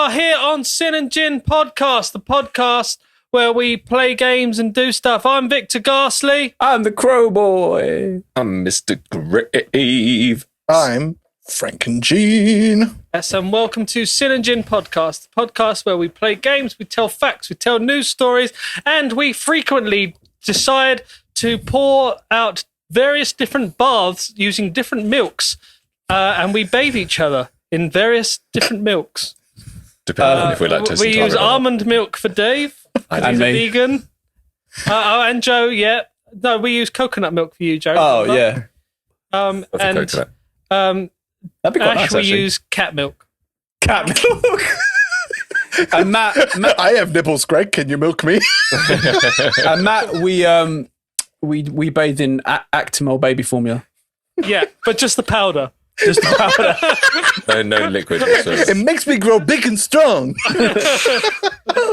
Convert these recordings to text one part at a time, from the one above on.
are here on Sin and Gin Podcast, the podcast where we play games and do stuff. I'm Victor Garsley. I'm the Crow Boy. I'm Mr. Grave. I'm Frank and Jean. Yes, and welcome to Sin and Gin Podcast, the podcast where we play games, we tell facts, we tell news stories, and we frequently decide to pour out various different baths using different milks, and we bathe each other in various different milks. Depending on if we're lactose We use intolerant or not. almond milk for Dave. And He's a me. vegan. And Joe, yeah. No, we use coconut milk for you, Joe. Oh, yeah. And Coconut. That'd be quite Ash, nice, we actually. use cat milk. Cat milk. And Matt, I have nipples, Greg. Can you milk me? we bathe in Actimel baby formula. Yeah, but just the powder. Just the powder. No liquid. It makes me grow big and strong.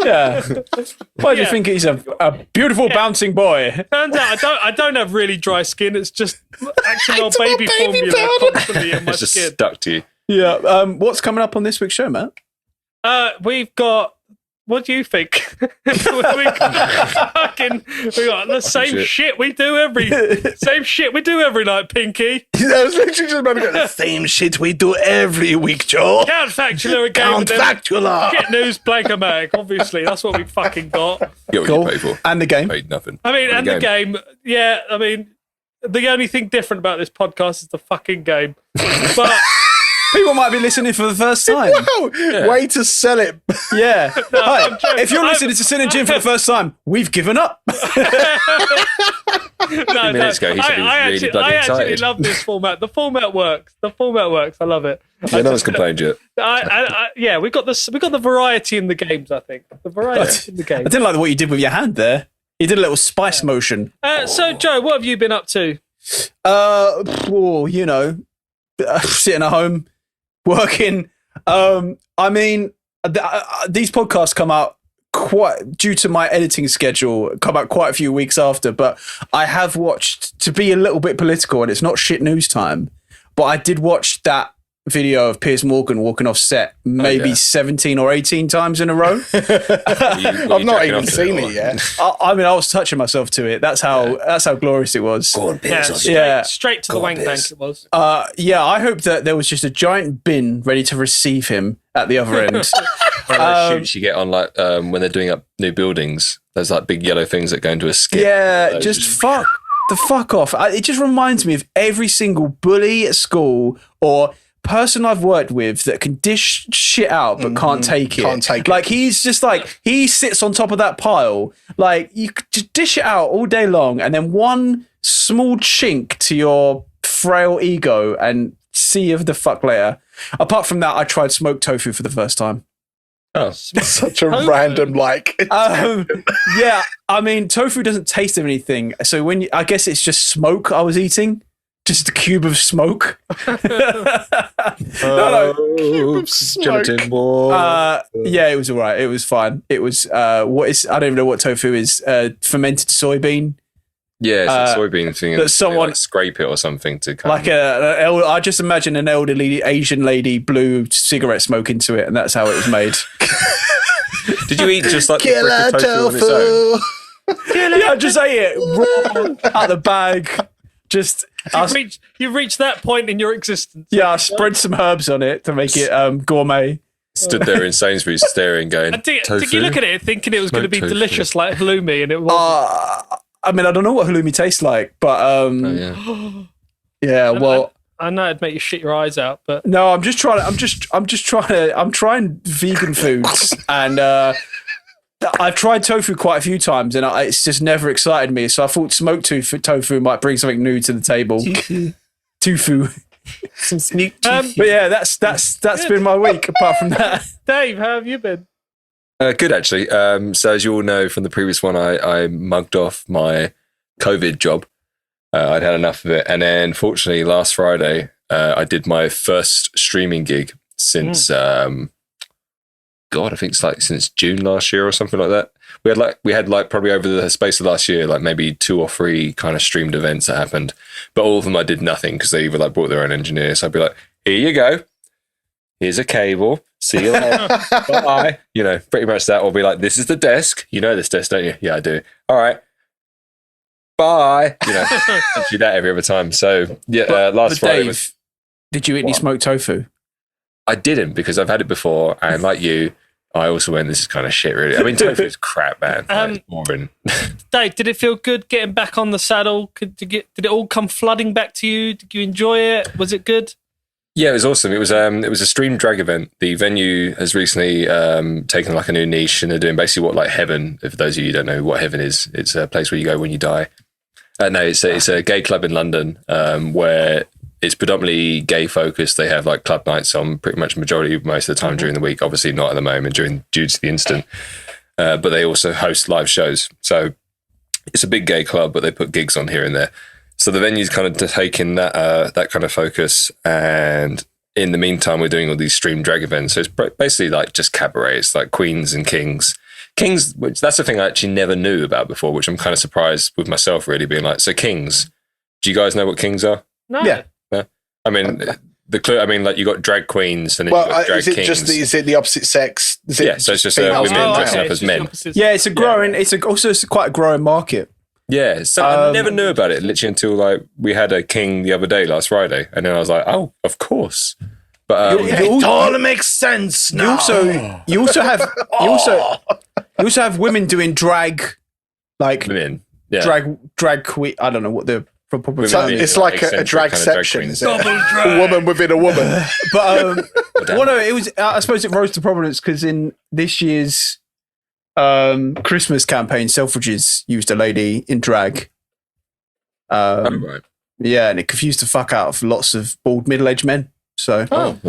Yeah. Why do you Yeah. think he's a beautiful bouncing boy? Turns out I don't have really dry skin. It's just actual Actimel baby baby formula powder. constantly in my It's just skin. stuck to you. Yeah. What's coming up on this week's show, Matt? We've got. What do you think? we got the same shit we do every night, Pinky. I was literally just about to go, the same shit we do every week, Joel. Count Factula again. Count Factula. Shit news, Blank-O-Mattic. Obviously, that's what we fucking got. Get what Cool. you pay for. And the game. Paid nothing. I mean, For and the game. Yeah, I mean, the only thing different about this podcast is the fucking game. But People might be listening for the first time. Wow, way to sell it. Yeah. Hi. I'm joking. If you're listening to Sin and Gin for the first time, we've given up. no, minutes ago, he said he was really bloody I actually excited. love this format. The format works. I love it. Yeah, no one's complained yet. Yeah, we got the variety in the games. I think the variety in the I games. didn't like what you did with your hand there. You did a little spice motion. So, Joe, what have you been up to? Sitting at home, working. I mean, these podcasts come out quite, due to my editing schedule, come out quite a few weeks after, but I have watched, to be a little bit political, and it's not shit news time, but I did watch that video of Piers Morgan walking off set maybe 17 or 18 times in a row. I've not even seen it yet. I mean, I was touching myself to it. That's how glorious it was. Go on, Piers. Straight to the wank bank it was. Yeah, I hope that there was just a giant bin ready to receive him at the other end. One of those shoots you get on like when they're doing up new buildings. There's like big yellow things that go into a skip. Yeah, just fuck the fuck off. It just reminds me of every single bully at school or person I've worked with that can dish shit out but can't take it. Can't take it. Like he's just like, he sits on top of that pile. Like you could just dish it out all day long, and then one small chink to your frail ego and see you the fuck later. Apart from that, I tried smoked tofu for the first time. Oh, Such a random, Yeah, I mean, tofu doesn't taste of anything. So I guess it's just smoke I was eating. Just a cube of smoke. gelatin ball. Yeah, it was all right. It was fine. It was I don't even know what tofu is. Fermented soybean. Yeah, it's a soybean thing. that someone- like, scrape it or something to kind Like I just imagine an elderly Asian lady blew cigarette smoke into it, and that's how it was made. Did you eat just like the Killer brick of tofu on its own? tofu. Yeah, I just ate it raw out the bag. Just You've reached that point in your existence. I spread some herbs on it to make it gourmet. Stood there in Sainsbury's staring, going, Did tofu? you look at it thinking it was going to be Smoked tofu. delicious like halloumi, and it was? I mean, I don't know what halloumi tastes like, but Oh, yeah. yeah. Well, I know it'd make you shit your eyes out, but no, I'm trying vegan foods, and I've tried tofu quite a few times, and it's just never excited me. So I thought smoked tofu might bring something new to the table. Tofu. But yeah, that's been my week. Apart from that, Dave, how have you been? Good, actually. So as you all know from the previous one, I mugged off my COVID job. I'd had enough of it. And then fortunately last Friday, I did my first streaming gig since, I think it's like since June last year or something like that. We had probably over the space of last year, like maybe 2 or 3 kind of streamed events that happened, but all of them I did nothing because they either like brought their own engineer. So I'd be like, here you go. Here's a cable. See you later. Bye. You know, pretty much that. Or be like, this is the desk. You know this desk, don't you? Yeah, I do. All right. Bye. You know, I do that every other time. So yeah, last Friday was. Did you eat any smoked tofu? I didn't, because I've had it before, and like you, I also went, this is kind of shit, really. I mean, tofu is crap, man. It's boring. Dave, did it feel good getting back on the saddle? Did it all come flooding back to you? Did you enjoy it? Was it good? Yeah, it was awesome. It was a stream drag event. The venue has recently taken like a new niche, and they're doing basically what like Heaven. If those of you who don't know what Heaven is, it's a place where you go when you die. No, it's a gay club in London where it's predominantly gay focused. They have like club nights on pretty much majority most of the time during the week. Obviously not at the moment due to the incident, but they also host live shows. So it's a big gay club, but they put gigs on here and there. So the venue's kind of taking that kind of focus, and in the meantime, we're doing all these stream drag events. So it's basically like just cabarets, like queens and kings. Kings, which that's the thing I actually never knew about before, which I'm kind of surprised with myself, really being like, so kings. Do you guys know what kings are? No. Yeah. I mean, like you got drag queens and then you got drag kings. Is it the opposite sex? So it's just women dressing up as men. Yeah, it's a growing. It's also quite a growing market. Yeah, so I never knew about it literally until like we had a king the other day, last Friday, and then I was like, oh, of course. But it all makes sense now. You also have women doing drag, like women, yeah. drag queen. I don't know what the proper term is. It's like a dragception, is it? A woman within a woman. But it was. I suppose it rose to prominence because in this year's Christmas campaign, Selfridges used a lady in drag. Right. Yeah, and it confused the fuck out of lots of bald middle-aged men. So, I don't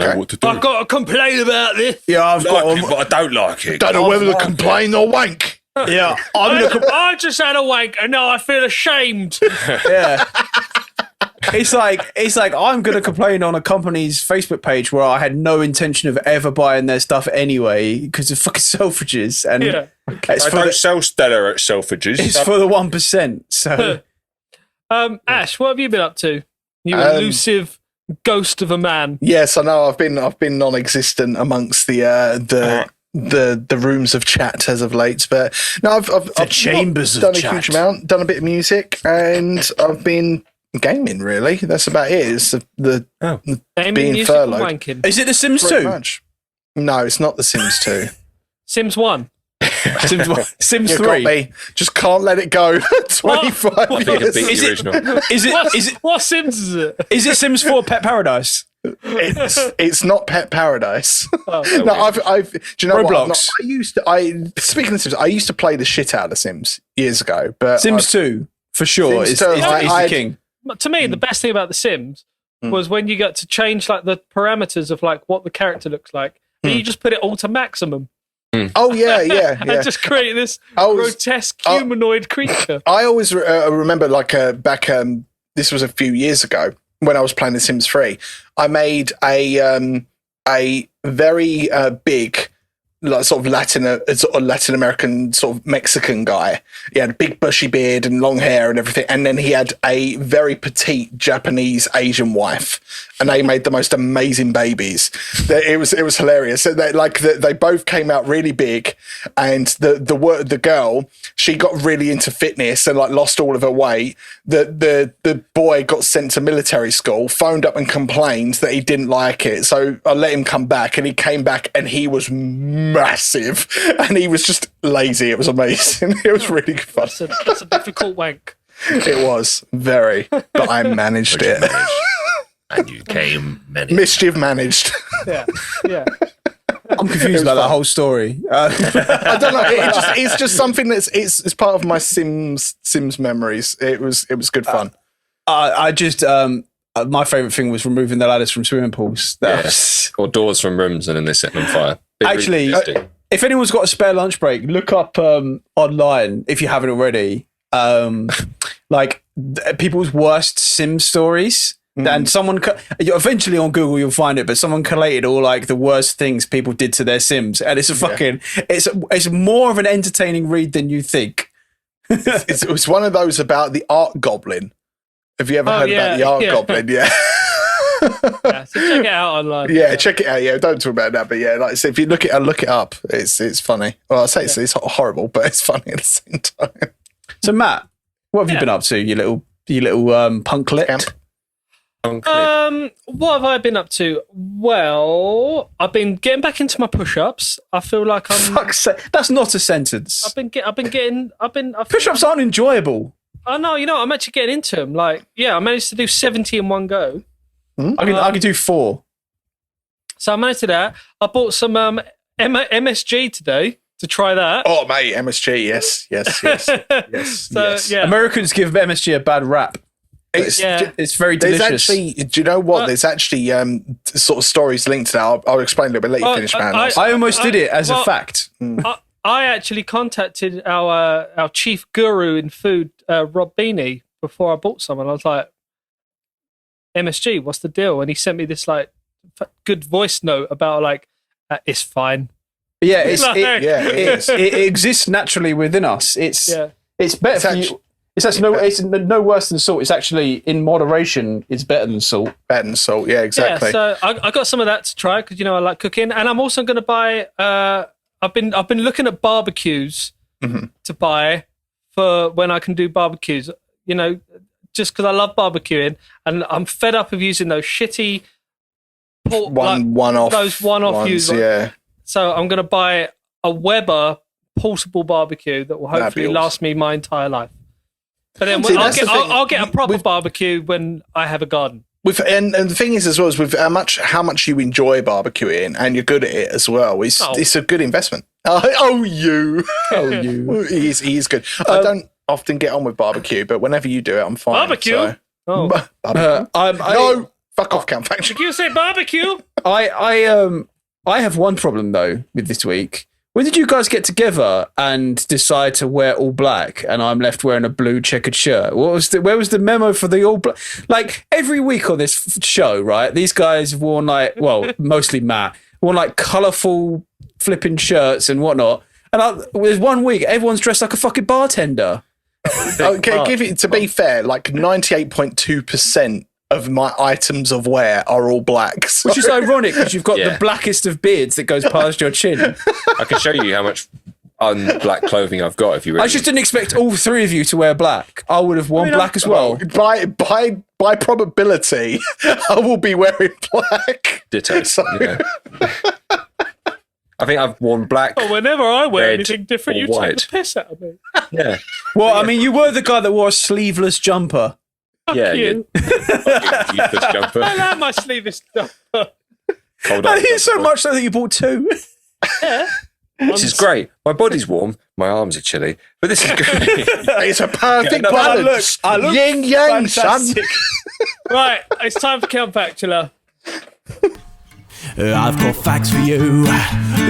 know what to do. I've got to complain about this. Yeah, I've got it, but I don't like it. Don't know whether to complain or wank. Yeah, I just had a wank and now I feel ashamed. Yeah. It's like I'm going to complain on a company's Facebook page where I had no intention of ever buying their stuff anyway because of fucking Selfridges. And I don't sell Stella at Selfridges. It's for the 1%. So, Ash, what have you been up to? You elusive ghost of a man. Yes, I know. I've been non-existent amongst the rooms of chat as of late, but no, I've chambers of done chat. A huge amount, done a bit of music, and I've been gaming. Really, that's about it. It's the being furloughed. Is it The Sims 2? Much. No, it's not The Sims 2. Sims 1. Sims 3. Got me. Just can't let it go. 25 years. Is it what Sims is it? Is it Sims 4 Pet Paradise? It's not Pet Paradise. Oh, no, I've. Do you know Roblox. what? Speaking of Sims, I used to play the shit out of Sims years ago. But Sims 2 for sure is the king. To me, the best thing about The Sims was when you got to change like the parameters of like what the character looks like, and you just put it all to maximum. Oh yeah. And just create this grotesque humanoid creature. I always remember like back. This was a few years ago when I was playing The Sims 3. I made a very big, like sort of Latin American sort of Mexican guy. He had a big bushy beard and long hair and everything, and then he had a very petite Japanese Asian wife, and they made the most amazing babies. It was hilarious. So they both came out really big, and the girl, she got really into fitness and like lost all of her weight. The boy got sent to military school, phoned up and complained that he didn't like it. So I let him come back, and he came back and he was massive, and he was just lazy. It was amazing. It was really good fun. That's a difficult wank. It was very, but I managed it. And you came many. Mischief managed. Yeah. I'm confused about that whole story. I don't know. It's just something it's part of my Sims memories. It was good fun. I just my favorite thing was removing the ladders from swimming pools. Or doors from rooms, and then they set them on fire. Actually, if anyone's got a spare lunch break, look up online if you haven't already. Like people's worst Sim stories. And someone eventually on Google you'll find it, but someone collated all like the worst things people did to their Sims, and it's a fucking it's more of an entertaining read than you think. It's one of those about the art goblin. Have you ever heard about the art goblin? Yeah. Yeah, so check it out online. Yeah, check it out. Yeah, don't talk about that, but yeah, like I said, if you look it up. It's funny. Well, I say it's horrible, but it's funny at the same time. So Matt, what have you been up to? You little punklet. Camp. What have I been up to? Well, I've been getting back into my push-ups. I feel like I'm. Fuck's sake, that's not a sentence. Push-ups aren't enjoyable. I know, I'm actually getting into them. Like, I managed to do 70 in one go. I can do 4. So I managed to do that. I bought some MSG today to try that. Oh, mate, MSG, yes. Yeah. Americans give MSG a bad rap. It's very delicious. Do you know what? There's actually sort of stories linked to that. I'll explain a little bit later. Finish, man. I almost did it as a fact. I actually contacted our chief guru in food, Rob Beanie, before I bought some, and I was like, MSG, what's the deal? And he sent me this like good voice note about like, it's fine. Yeah, it exists naturally within us. It's better for you. It's no worse than salt. It's actually in moderation. It's better than salt. Better than salt. Yeah, exactly. Yeah, so I got some of that to try because I like cooking, and I'm also going to buy. I've been looking at barbecues to buy for when I can do barbecues. Just because I love barbecuing, and I'm fed up of using those shitty one-off ones. Yeah. So I'm going to buy a Weber portable barbecue that will hopefully last me my entire life. But then I'll get a proper barbecue when I have a garden. And the thing is, as well, is with how much you enjoy barbecuing and you're good at it as well, it's a good investment. You. He is good. I don't often get on with barbecue, but whenever you do it, I'm fine. Barbecue? So. No, fuck off, Count Factory. You say barbecue? I have one problem though with this week. When did you guys get together and decide to wear all black and I'm left wearing a blue checkered shirt? Where was the memo for the all black? Like every week on this show, right? These guys have worn mostly Matt, worn like colourful flipping shirts and whatnot. And there's 1 week, everyone's dressed like a fucking bartender. Okay, to be fair, like 98.2% of my items of wear are all black. So. Which is ironic because you've got the blackest of beards that goes past your chin. I can show you how much un-black clothing I've got if you really. I just didn't expect all 3 of you to wear black. I would have worn black as well. By probability, I will be wearing black. Ditto. So. Yeah. I think I've worn black. Oh, whenever I wear anything different, you take the piss out of me. Yeah. Well, I mean, you were the guy that wore a sleeveless jumper. You. Sleeveless jumper. I like my sleeveless jumper. I think so much so that you bought 2. Yeah. This is great. My body's warm. My arms are chilly. But this is great. It's a perfect balance. I look yin yang, son. Right, it's time for Count Factula. I've got facts for you.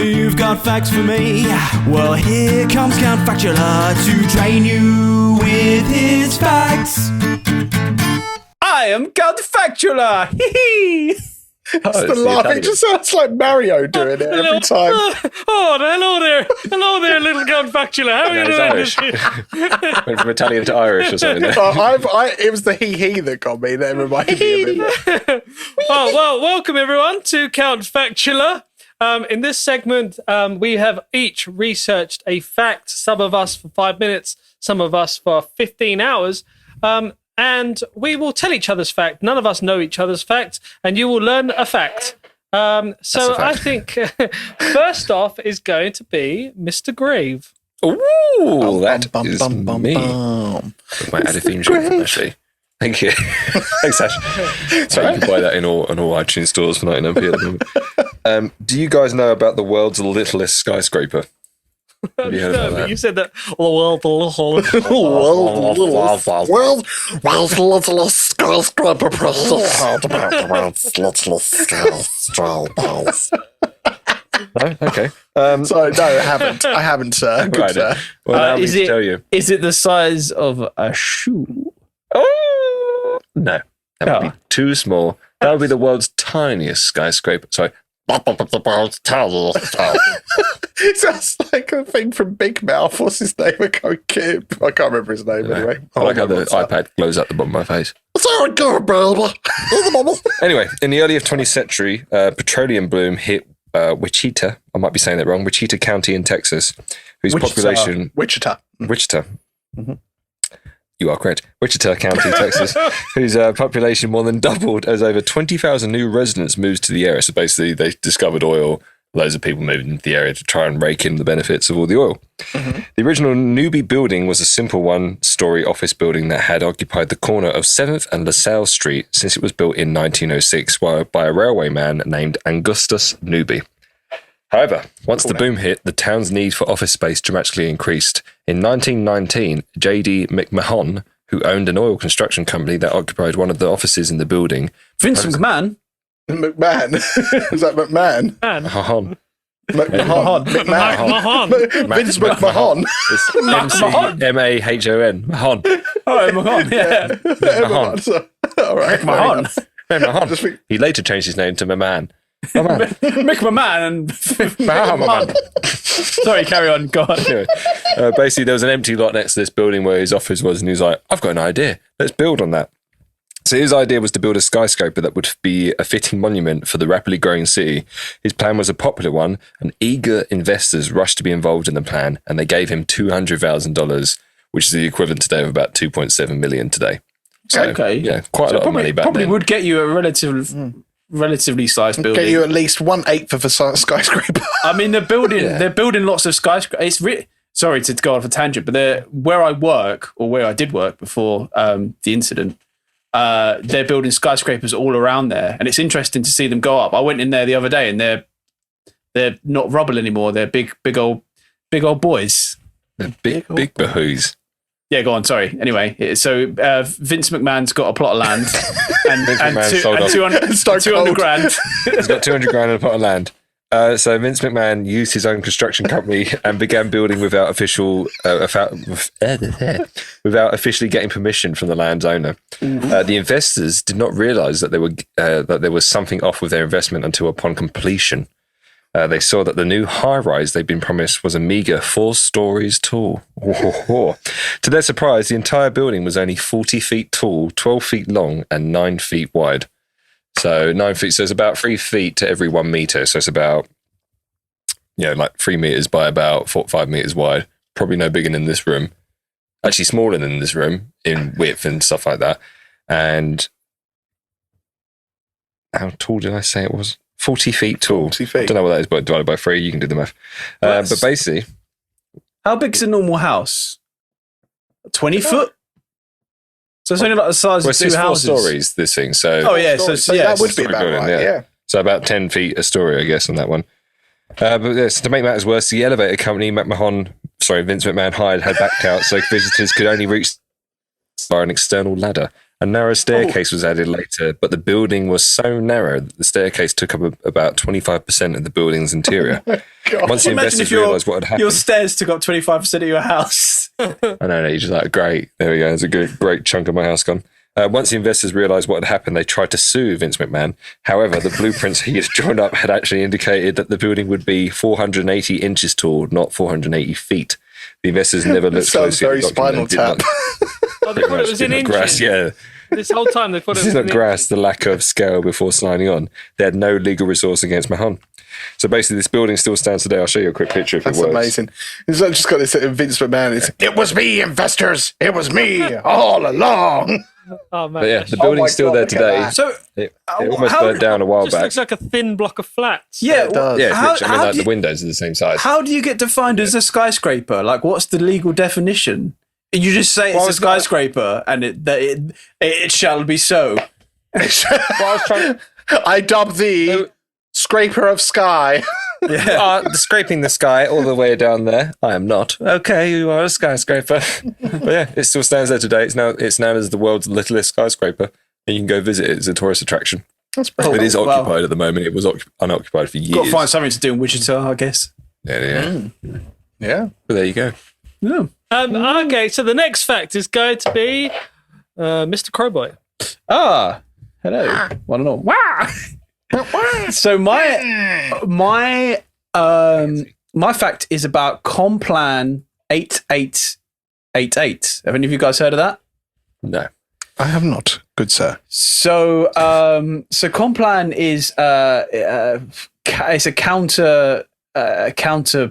You've got facts for me. Well, here comes Count Factula to train you with his facts. I am Count Factula. It's the laugh. It just sounds like Mario doing it every time. Hello there, little Count Factula. How are you doing? Went from Italian to Irish or something. It was the he that got me. That reminded me of it. Well, welcome everyone to Count Factula. In this segment, we have each researched a fact. Some of us for 5 minutes, some of us for 15 hours. And we will tell each other's fact. None of us know each other's facts, and you will learn a fact. So I think first off is going to be Mr. Grave. Ooh, that is me. With my added theme tune, actually. Thank you. Thanks, Ash. So you can buy that in all iTunes stores for 99p at the moment. Do you guys know about the world's littlest skyscraper? Have you heard about that? You said that world's littlest skyscraper No? Okay. Sorry, no, I haven't, sir. Good, right, sir. Well, now to tell you. Is it the size of a shoe? Oh! No. That would be too small. That would be the world's tiniest skyscraper. Sorry. It sounds like a thing from Big Mouth. What's his name? I can't remember his name anyway. I like how the iPad glows at the bottom of my face. Anyway. Anyway, in the early 20th century, petroleum bloom hit Wichita. I might be saying that wrong. Wichita County in Texas, whose population... Wichita. Mm-hmm. You are correct. Wichita County, Texas, whose population more than doubled as over 20,000 new residents moved to the area. So basically, they discovered oil. Loads of people moved into the area to try and rake in the benefits of all the oil. Mm-hmm. The original Newbie building was a simple one-story office building that had occupied the corner of 7th and LaSalle Street since it was built in 1906 by a railway man named Augustus Newby. However, once the boom hit, the town's need for office space dramatically increased. In 1919, J.D. McMahon, who owned an oil construction company that occupied one of the offices in the building... Vince McMahon? McMahon. Is that McMahon? McMahon. McMahon. Vince McMahon. It's M-C-M-A-H-O-N. Mahon. Oh, McMahon, yeah. Mahon. All right. McMahon. He later changed his name to Maman. Mick McMahon and Sorry, carry on. Go on. Anyway, basically, there was an empty lot next to this building where his office was, and he was like, I've got an idea. Let's build on that. So his idea was to build a skyscraper that would be a fitting monument for the rapidly growing city. His plan was a popular one, and eager investors rushed to be involved in the plan, and they gave him $200,000, which is the equivalent today of about $2.7 million today. So, okay. Yeah, quite a lot of money back probably then. Would get you a relatively sized building. Get you at least 1/8 of a skyscraper. I mean, they're building lots of skyscrapers. Sorry to go off a tangent, but where I work, or where I did work before the incident, they're building skyscrapers all around there, and it's interesting to see them go up. I went in there the other day, and they're not rubble anymore. They're big old boys. They're big bahoos. Yeah, go on. Sorry. Anyway, so Vince McMahon's got a plot of land and 200 grand. He's got 200 grand and a plot of land. So Vince McMahon used his own construction company and began building without officially getting permission from the land's owner. The investors did not realize that there was something off with their investment until upon completion. They saw that the new high-rise they'd been promised was a meager 4 stories tall. To their surprise, the entire building was only 40 feet tall, 12 feet long, and 9 feet wide. So 9 feet, so it's about 3 feet to every 1 meter. So it's about, like 3 meters by about 4 5 meters wide. Probably no bigger than this room. Actually smaller than this room in width and stuff like that. And how tall did I say it was? 40 feet tall. 40 feet. I don't know what that is, but divided by 3, you can do the math. But basically... How big's a normal house? 20 foot? So it's only like the size of 2 houses. 4 stories, this thing. So that would be about right, yeah. So about 10 feet a story, I guess, on that one. But yes, to make matters worse, the elevator company Vince McMahon hired had backed out, so visitors could only reach by an external ladder. A narrow staircase was added later, but the building was so narrow that the staircase took up about 25% of the building's interior. Once the investors realised what had happened... Your stairs took up 25% of your house. I know, you're just like, great, there we go, there's a great chunk of my house gone. Once the investors realised what had happened, they tried to sue Vince McMahon. However, the blueprints he had drawn up had actually indicated that the building would be 480 inches tall, not 480 feet. The investors never looked closely at the document. Spinal Tap. They thought it was in inches. Grass, yeah. This whole time they thought it was This is in not grass, the lack of scale before sliding on. They had no legal resource against Mahon. So basically, this building still stands today. I'll show you a quick picture if it works. That's amazing. It's just got this Vince McMahon. It was me, investors. It was me all along. Oh, man. But yeah, the building's still there today. So It almost burnt down a while It just back. looks like a thin block of flats. yeah, it does. Yeah, it's literally, the windows are the same size. how do you get defined as a skyscraper? Like, what's the legal definition? You just say it's a skyscraper, and it shall be so. I dub thee scraper of sky. Scraping the sky all the way down there. I am not. Okay, you are a skyscraper. But yeah, it still stands there today. It's known as the world's littlest skyscraper, and you can go visit it as a tourist attraction. That's pretty It is occupied at the moment. It was unoccupied for years. Got to find something to do in Wichita, I guess. Yeah. Yeah. But there you go. Yeah. Okay, so the next fact is going to be Mr. Crowboy. Ah, hello. One and all. Wow. So my fact is about Conplan 8888. Have any of you guys heard of that? No. I have not, good sir. So Conplan is it's a counter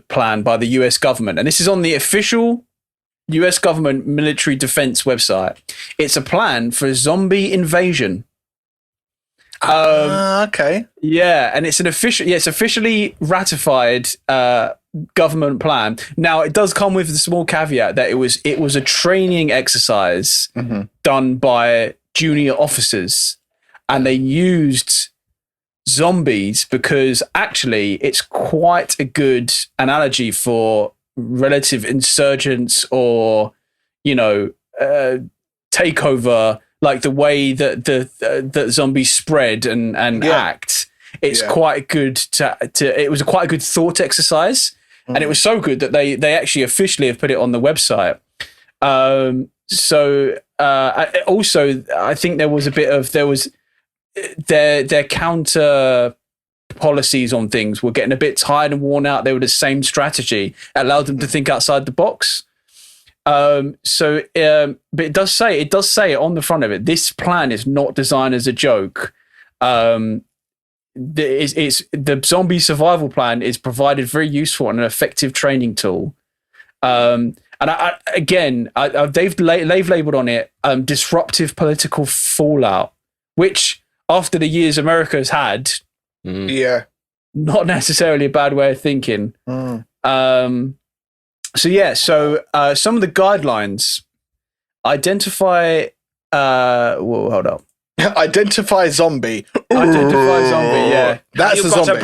plan by the US government, and this is on the official US government military defense website. It's a plan for zombie invasion. Okay. Yeah, and it's it's officially ratified government plan. Now it does come with the small caveat that it was a training exercise done by junior officers, and they used zombies because actually it's quite a good analogy for relative insurgents or takeover, like the way that the zombies spread and act. It's quite good it was quite a good thought exercise, and it was so good that they actually officially have put it on the website. Also I think there was their counter policies on things were getting a bit tired and worn out. They were the same strategy. It allowed them to think outside the box. But it does say on the front of it, this plan is not designed as a joke. The zombie survival plan is provided very useful and an effective training tool. And they've labeled on it disruptive political fallout, which after the years America has had, not necessarily a bad way of thinking. So some of the guidelines identify. Hold up. Identify zombie. Identify zombie. Yeah, that's a zombie.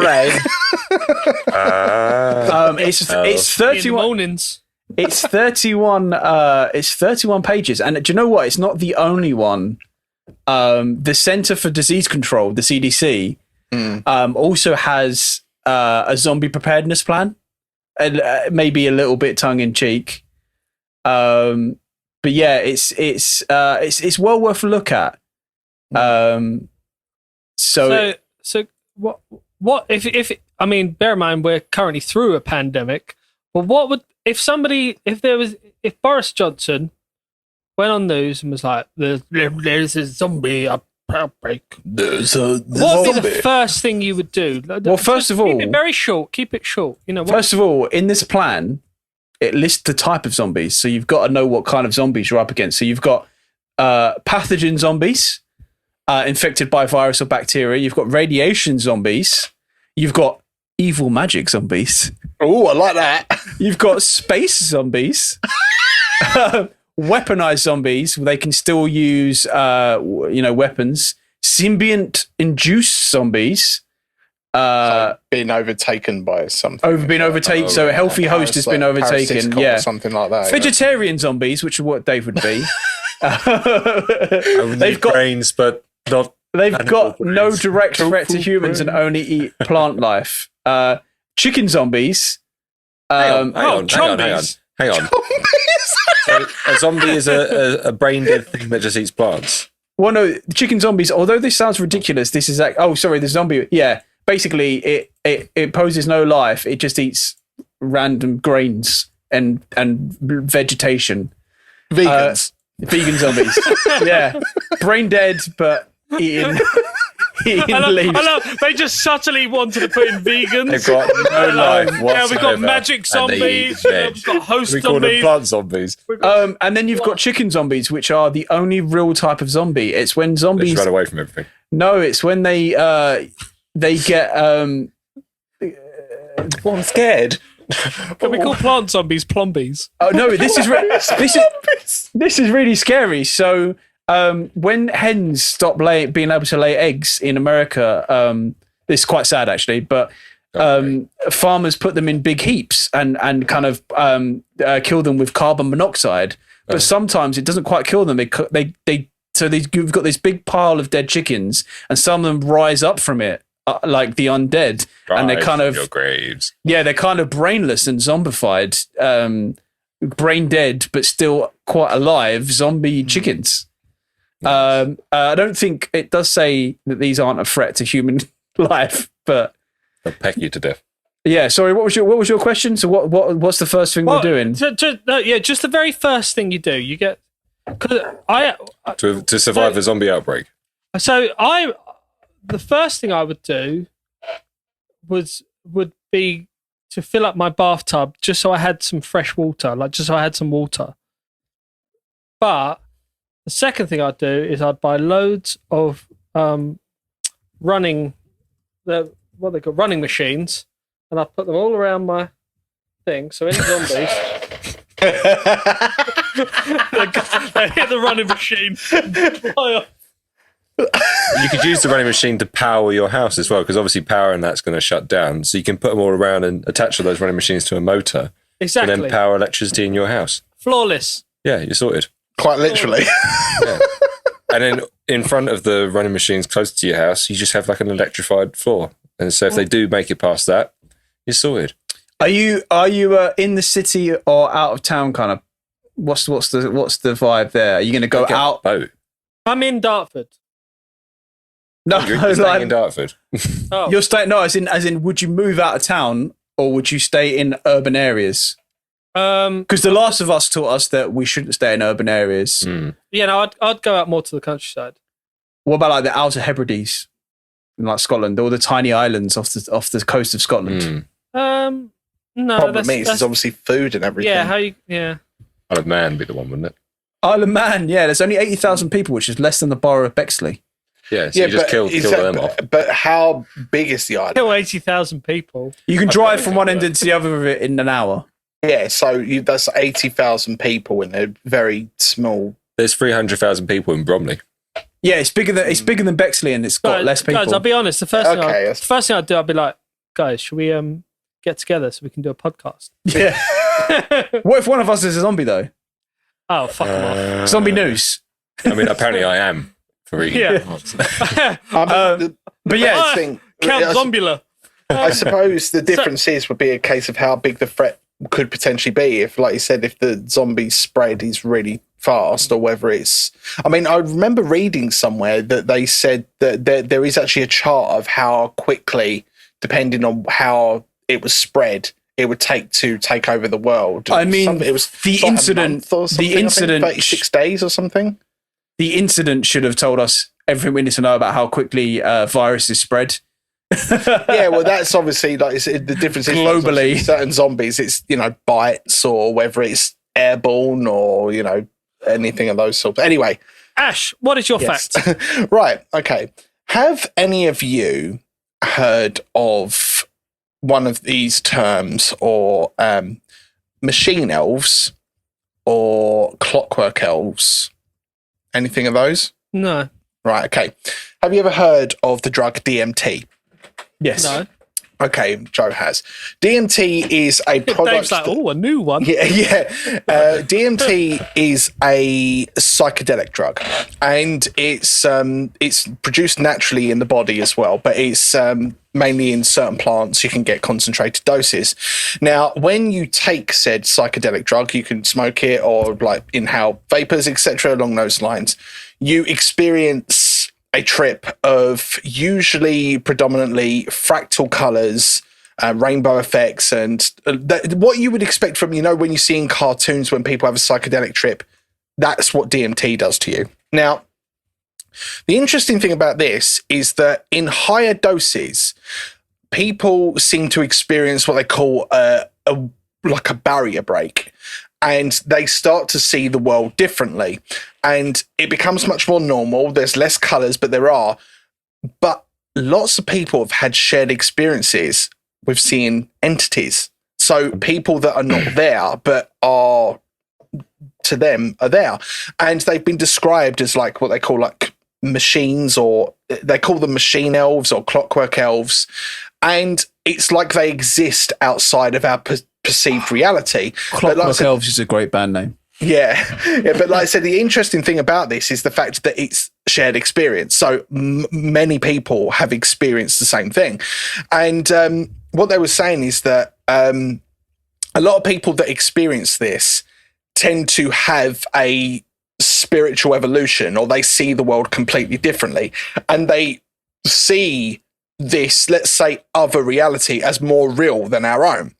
It's 31 mornings. It's 31. It's 31 pages, and do you know what? It's not the only one. The Center for Disease Control, the CDC, also has a zombie preparedness plan, and maybe a little bit tongue in cheek. But yeah, it's well worth a look at. So what if I mean, bear in mind we're currently through a pandemic, but what would if Boris Johnson went on news and was like, there's a zombie outbreak. What would be the first thing you would do? Well, first of all, keep it very short. Keep it short. First of all, in this plan, it lists the type of zombies, so you've got to know what kind of zombies you're up against. So you've got pathogen zombies, infected by virus or bacteria. You've got radiation zombies. You've got evil magic zombies. Oh, I like that. You've got space zombies. Weaponized zombies, they can still use weapons. Symbiont induced zombies, being overtaken by something. Been overtaken. So a healthy host has been overtaken. Yeah, something like that. Vegetarian zombies, which are what Dave would be. They've got brains, but not. They've got no direct threat to humans and only eat plant life. Chicken zombies. Hang on. So a zombie is a brain dead thing that just eats plants. Well, no, chicken zombies. Although this sounds ridiculous, this is the zombie. Yeah, basically, it poses no life. It just eats random grains and vegetation. Vegans, vegan zombies. Yeah, brain dead, but eating. I love. They just subtly wanted to put in vegans. They've got no life whatsoever. Yeah, we've got magic zombies. We've got host we zombies. Call them plant zombies. And then you've got chicken zombies, which are the only real type of zombie. It's when zombies run away from everything. No, it's when they get. Well, I'm scared. Can we call plant zombies plombies? Oh no! This is really scary. So. When hens stop being able to lay eggs in America, this is quite sad actually, but farmers put them in big heaps and kind of kill them with carbon monoxide. But sometimes it doesn't quite kill them. You've got this big pile of dead chickens, and some of them rise up from it like the undead, and they're kind of your graves. Yeah, they're kind of brainless and zombified, brain dead but still quite alive zombie chickens. I don't think it does say that these aren't a threat to human life. But They'll peck you to death. yeah, sorry. What was your question? So what's the first thing we're doing? Just the very first thing you do. You get To survive a zombie outbreak. So the first thing I would do would be to fill up my bathtub just so I had some fresh water, like just so I had some water. But the second thing I'd do is I'd buy loads of running machines, and I'd put them all around my thing. So any zombies, they hit the running machine. Fly off. You could use the running machine to power your house as well, because obviously power and that's going to shut down. So you can put them all around and attach all those running machines to a motor. Exactly. And then power electricity in your house. Flawless. Yeah, you're sorted. Quite literally. Yeah. And then in front of the running machines close to your house, you just have like an electrified floor. And so if they do make it past that, you're sorted. Are you in the city or out of town? Kind of. What's the vibe there? Are you going to go out? Boat. I'm in Dartford. No, You're staying in Dartford. Oh. You're staying. No, as in, would you move out of town or would you stay in urban areas? Because The Last of Us taught us that we shouldn't stay in urban areas. Yeah, no, I'd go out more to the countryside. What about like the Outer Hebrides, in like Scotland, or the tiny islands off the coast of Scotland? No, Problem is, there's obviously food and everything. Yeah. Isle of Man would be the one, wouldn't it? Isle of Man, yeah. There's only 80,000 people, which is less than the borough of Bexley. Yeah, so you just kill them off. But how big is the island? Kill 80,000 people. You can drive from one end to the other of it in an hour. Yeah, so that's 80,000 people in a very small. There's 300,000 people in Bromley. Yeah, it's bigger than Bexley, and it's got less people. Guys, I'll be honest. The first thing I'd do, I'd be like, guys, should we get together so we can do a podcast? Yeah. What if one of us is a zombie though? Oh, fuck them off. Zombie news. I mean, apparently I am. For eating. Yeah. But yeah, Count Zombula. I suppose the difference would be a case of how big the threat could potentially be. If, like you said, if the zombie spread is really fast, or whether it's. I mean, I remember reading somewhere that they said that there is actually a chart of how quickly, depending on how it was spread, it would take to take over the world. I mean, it was the incident. The incident. 36 days or something. The incident should have told us everything we need to know about how quickly viruses spread. Yeah, well, that's obviously like the difference is globally. Certain zombies, it's bites, or whether it's airborne, or anything of those sorts. Anyway, Ash, what is your fact? Right. Okay. Have any of you heard of one of these terms, or machine elves, or clockwork elves? Anything of those? No. Right, okay. Have you ever heard of the drug DMT? Yes. No. Okay, Joe has. DMT is a product. Dave's like, a new one. Yeah. DMT is a psychedelic drug, and it's produced naturally in the body as well, but it's mainly in certain plants. You can get concentrated doses. Now, when you take said psychedelic drug, you can smoke it or like inhale vapors, etc. Along those lines, you experience a trip of usually predominantly fractal colors, rainbow effects, and what you would expect from, when you see in cartoons when people have a psychedelic trip. That's what DMT does to you. Now, the interesting thing about this is that in higher doses, people seem to experience what they call a barrier break, and they start to see the world differently, and it becomes much more normal. There's less colors, but there are. But lots of people have had shared experiences with seeing entities. So people that are not there, but are to them are there, and they've been described as like what they call like machines, or they call them machine elves or clockwork elves, and it's like they exist outside of our perceived reality. Clockwork Elves is a great band name. Yeah, but like I said, the interesting thing about this is the fact that it's shared experience. So many people have experienced the same thing, and what they were saying is that a lot of people that experience this tend to have a spiritual evolution, or they see the world completely differently, and they see this, let's say, other reality as more real than our own.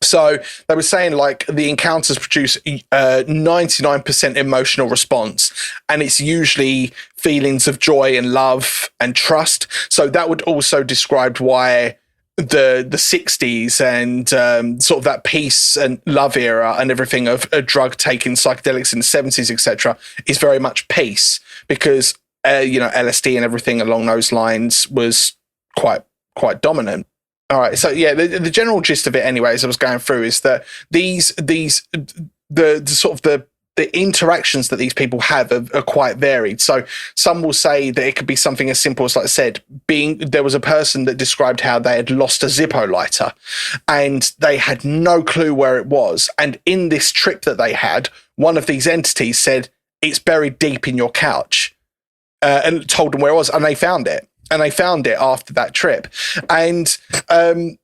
So they were saying like the encounters produce 99% emotional response, and it's usually feelings of joy and love and trust. So that would also describe why the 60s and sort of that peace and love era and everything of a drug taking psychedelics in the 70s, etc., is very much peace, because LSD and everything along those lines was quite dominant. All right, so yeah, the general gist of it, anyway, as I was going through, is that the interactions that these people have are quite varied. So some will say that it could be something as simple as, like I said, there was a person that described how they had lost a Zippo lighter and they had no clue where it was. And in this trip that they had, one of these entities said, "It's buried deep in your couch," and told them where it was, and they found it. And they found it after that trip. And like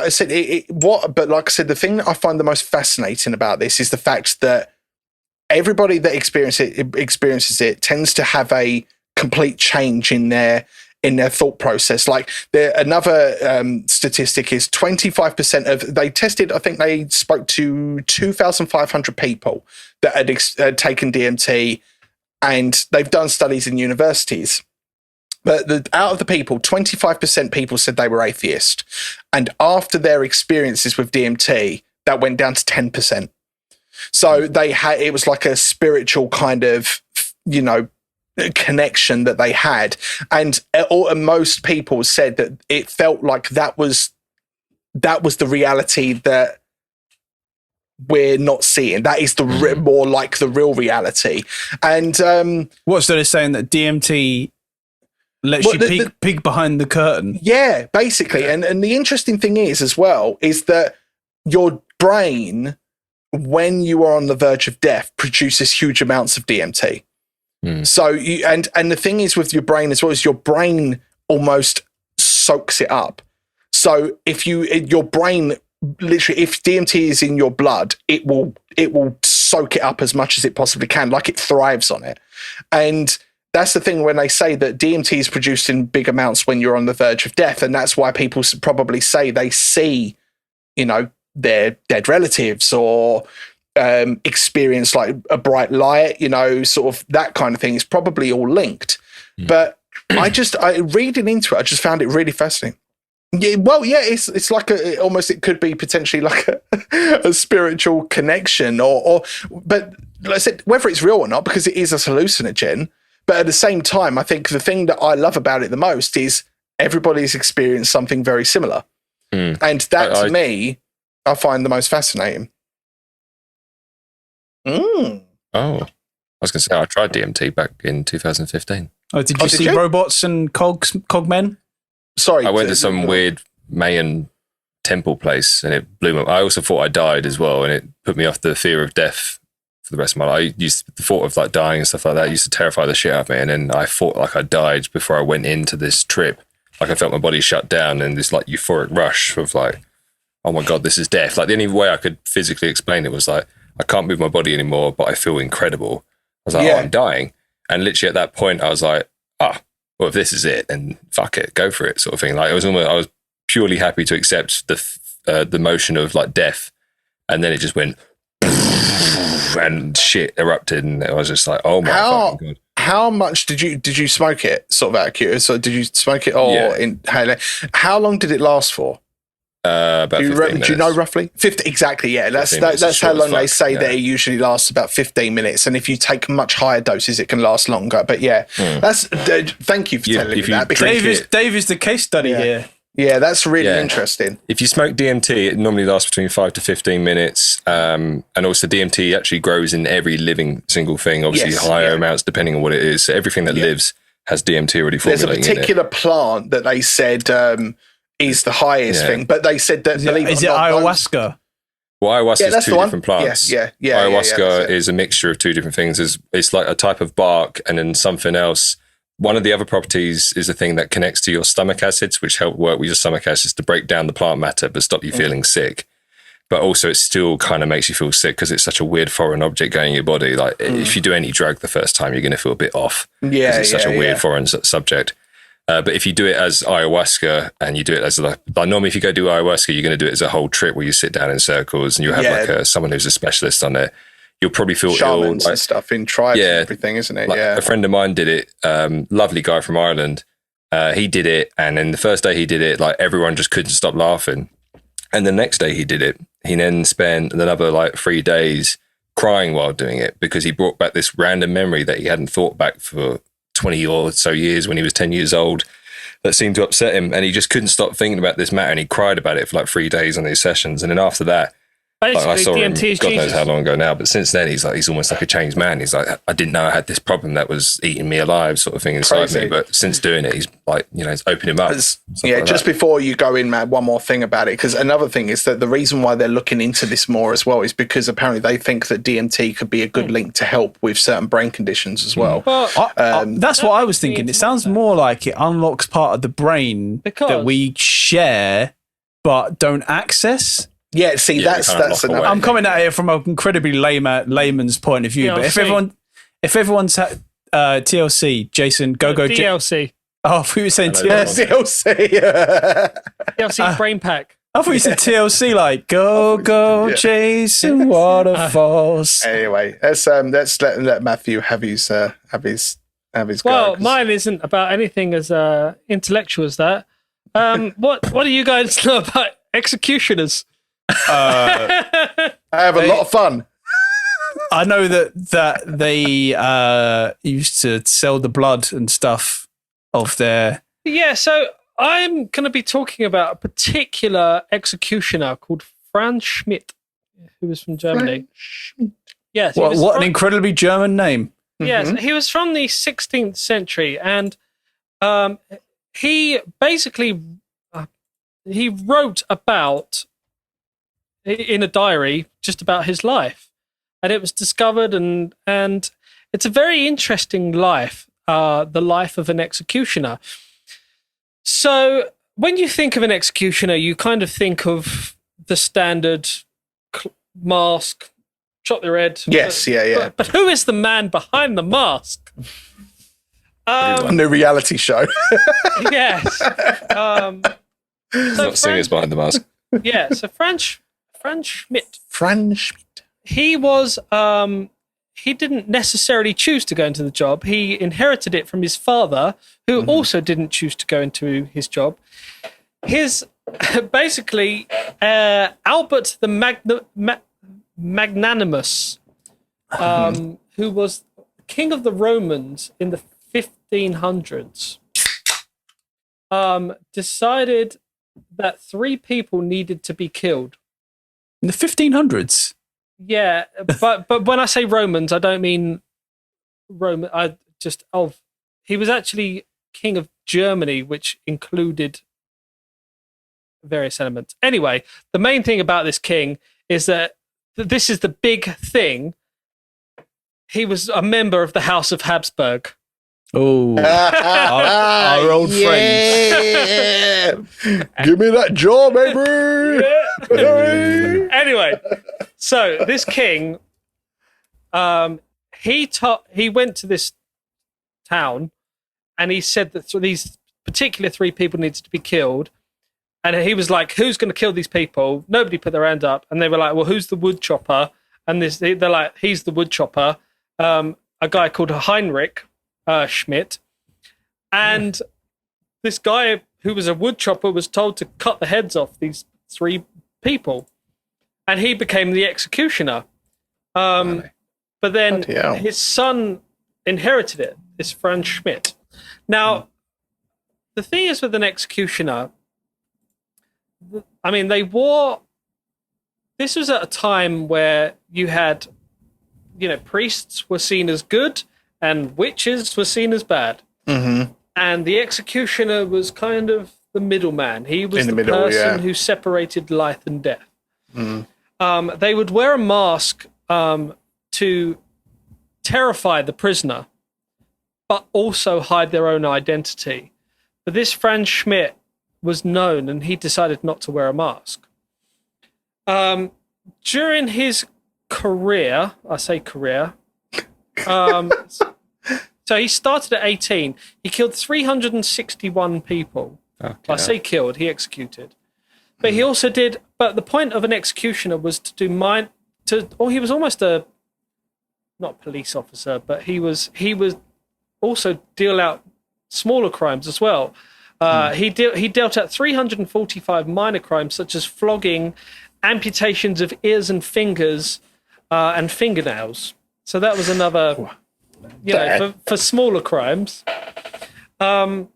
I said, but like I said, the thing that I find the most fascinating about this is the fact that everybody that experiences it tends to have a complete change in their thought process. Like another statistic is 25% of, they tested, I think they spoke to 2,500 people that had taken DMT, and they've done studies in universities. But out of the people, 25% people said they were atheist. And after their experiences with DMT, that went down to 10%. So it was like a spiritual kind of, connection that they had. And most people said that it felt like that was the reality that we're not seeing. That is more like the real reality. And what's they're saying that DMT lets you peek behind the curtain. Yeah, basically. And the interesting thing is, as well, is that your brain, when you are on the verge of death, produces huge amounts of DMT. So and the thing is with your brain as well, is your brain almost soaks it up. So if your brain literally, if DMT is in your blood, it will soak it up as much as it possibly can, like it thrives on it. And that's the thing when they say that DMT is produced in big amounts when you're on the verge of death. And that's why people probably say they see, their dead relatives or experience like a bright light, sort of that kind of thing. Is probably all linked. But I reading into it, I just found it really fascinating. Yeah, well, yeah, it's like it could be potentially like a spiritual connection but like I said, whether it's real or not, because it is a hallucinogen. But at the same time, I think the thing that I love about it the most is everybody's experienced something very similar. And that, to me, I find the most fascinating. Oh, I was going to say, I tried DMT back in 2015. Oh, did you see robots and cogmen? Sorry. I went to some weird Mayan temple place and it blew me up. I also thought I died as well, and it put me off the fear of death for the rest of my life. The thought of like dying and stuff like that used to terrify the shit out of me, and then I thought like I died before I went into this trip. Like I felt my body shut down and this like euphoric rush of like, oh my God, this is death. Like the only way I could physically explain it was like, I can't move my body anymore, but I feel incredible. I was like, oh, I'm dying. And literally at that point I was like, well, if this is it, then fuck it, go for it, sort of thing. Like I was purely happy to accept the motion of like death. And then it just went and shit erupted, and I was just like, "Oh my fucking God!" How much did you smoke it? Sort of out of curiosity. So did you smoke it or inhale it? How long did it last for? About 15 minutes. Do you know roughly? 50 exactly. Yeah, that's how long they say that it usually lasts, about 15 minutes. And if you take much higher doses, it can last longer. But yeah, that's. Thank you for telling me that. Because Dave is the case study here. Yeah, that's really interesting. If you smoke DMT, it normally lasts between 5 to 15 minutes. And also DMT actually grows in every living single thing, obviously higher amounts depending on what it is. So everything that lives has DMT already formulating in it. There's a particular plant that they said is the highest thing, but they said that... Is it ayahuasca? Well, ayahuasca is two different plants. Ayahuasca is a mixture of two different things. It's like a type of bark and then something else. One of the other properties is a thing that connects to your stomach acids, which help work with your stomach acids to break down the plant matter but stop you feeling sick. But also it still kind of makes you feel sick because it's such a weird foreign object going in your body. Like if you do any drug the first time, you're going to feel a bit off. Yeah, it's such a weird foreign subject. But if you do it as ayahuasca and you do it as like normally if you go do ayahuasca, you're going to do it as a whole trip where you sit down in circles and you have someone who's a specialist on it. You'll probably feel shamans ill. and stuff in tribes and everything, isn't it? A friend of mine did it. Lovely guy from Ireland. He did it, and then the first day he did it, like everyone just couldn't stop laughing. And the next day he did it. He then spent another like 3 days crying while doing it because he brought back this random memory that he hadn't thought back for 20 or so years when he was 10 years old that seemed to upset him. And he just couldn't stop thinking about this matter. And he cried about it for like 3 days on these sessions. And then after that, basically, I saw him, DMT is God knows Jesus. how long ago now, but since then he's almost like a changed man. He's like, I didn't know I had this problem that was eating me alive, sort of thing inside me. But since doing it, he's like, it's opened him up. Just before you go in, Matt, one more thing about it, because another thing is that the reason why they're looking into this more as well is because apparently they think that DMT could be a good link to help with certain brain conditions as well. That's what I was thinking. It sounds more like it unlocks part of the brain that we share but don't access. Yeah, see, that's another. I'm coming at it from an incredibly layman's point of view. But if everyone's TLC, Jason, go DLC. Oh, I thought you were saying TLC. DLC brain pack. I thought you said TLC, like go chasing waterfalls. Anyway, let's let Matthew have his Well, go. mine isn't about anything as intellectual as that. What do you guys know about executioners? I have a lot of fun. I know that they used to sell the blood and stuff of their. Yeah, so I'm going to be talking about a particular executioner called Franz Schmidt, who was from Germany. Yes. What an incredibly German name. Yes, he was from the 16th century, and he basically he wrote about in a diary just about his life, and it was discovered, and it's a very interesting life, the life of an executioner. So when you think of an executioner, you kind of think of the standard mask, chop their head. Yes, But who is the man behind the mask? A new reality show. Yes. Not singers behind the mask. Yeah, so Franz Schmidt. Franz Schmidt. He was, he didn't necessarily choose to go into the job. He inherited it from his father, who also didn't choose to go into his job. His, basically, Albert the Magnanimous, who was king of the Romans in the 1500s, decided that 3 people needed to be killed. In the 1500s? Yeah, but when I say Romans, I don't mean Roman. He was actually king of Germany, which included various elements. Anyway, the main thing about this king is that this is the big thing. He was a member of the House of Habsburg. Oh, our old friends. Give me that jaw, baby. Anyway, so this king, he went to this town, and he said that these particular 3 people needed to be killed, and he was like, "Who's going to kill these people?" Nobody put their hand up, and they were like, "Well, who's the wood chopper?" And they're like, "He's the wood chopper." A guy called Heinrich Schmidt, and this guy who was a wood chopper was told to cut the heads off these 3 people, and he became the executioner. But then his son inherited it, this Franz Schmidt. Now, the thing is with an executioner, I mean, this was at a time where you had, priests were seen as good and witches were seen as bad. Mm-hmm. And the executioner was kind of the middleman. He was the person who separated life and death. Mm. They would wear a mask to terrify the prisoner, but also hide their own identity. But this Franz Schmidt was known, and he decided not to wear a mask. During his career, I say career, So he started at 18. He killed 361 people. Okay. I say killed, he executed. But he also did, but the point of an executioner was to do he was almost not police officer, but he was also deal out smaller crimes as well. He dealt out 345 minor crimes, such as flogging, amputations of ears and fingers, and fingernails. So that was another, for smaller crimes. Now,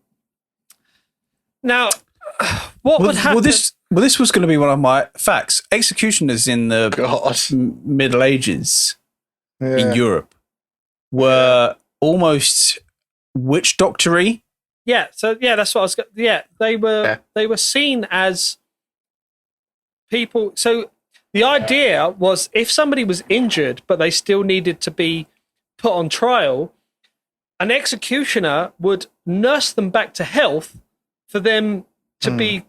what would happen? Well, this was going to be one of my facts. Executioners in the Middle Ages in Europe were almost witch doctory. Yeah, so that's what I was. They were seen as people. So the idea was, if somebody was injured but they still needed to be put on trial, an executioner would nurse them back to health for them to be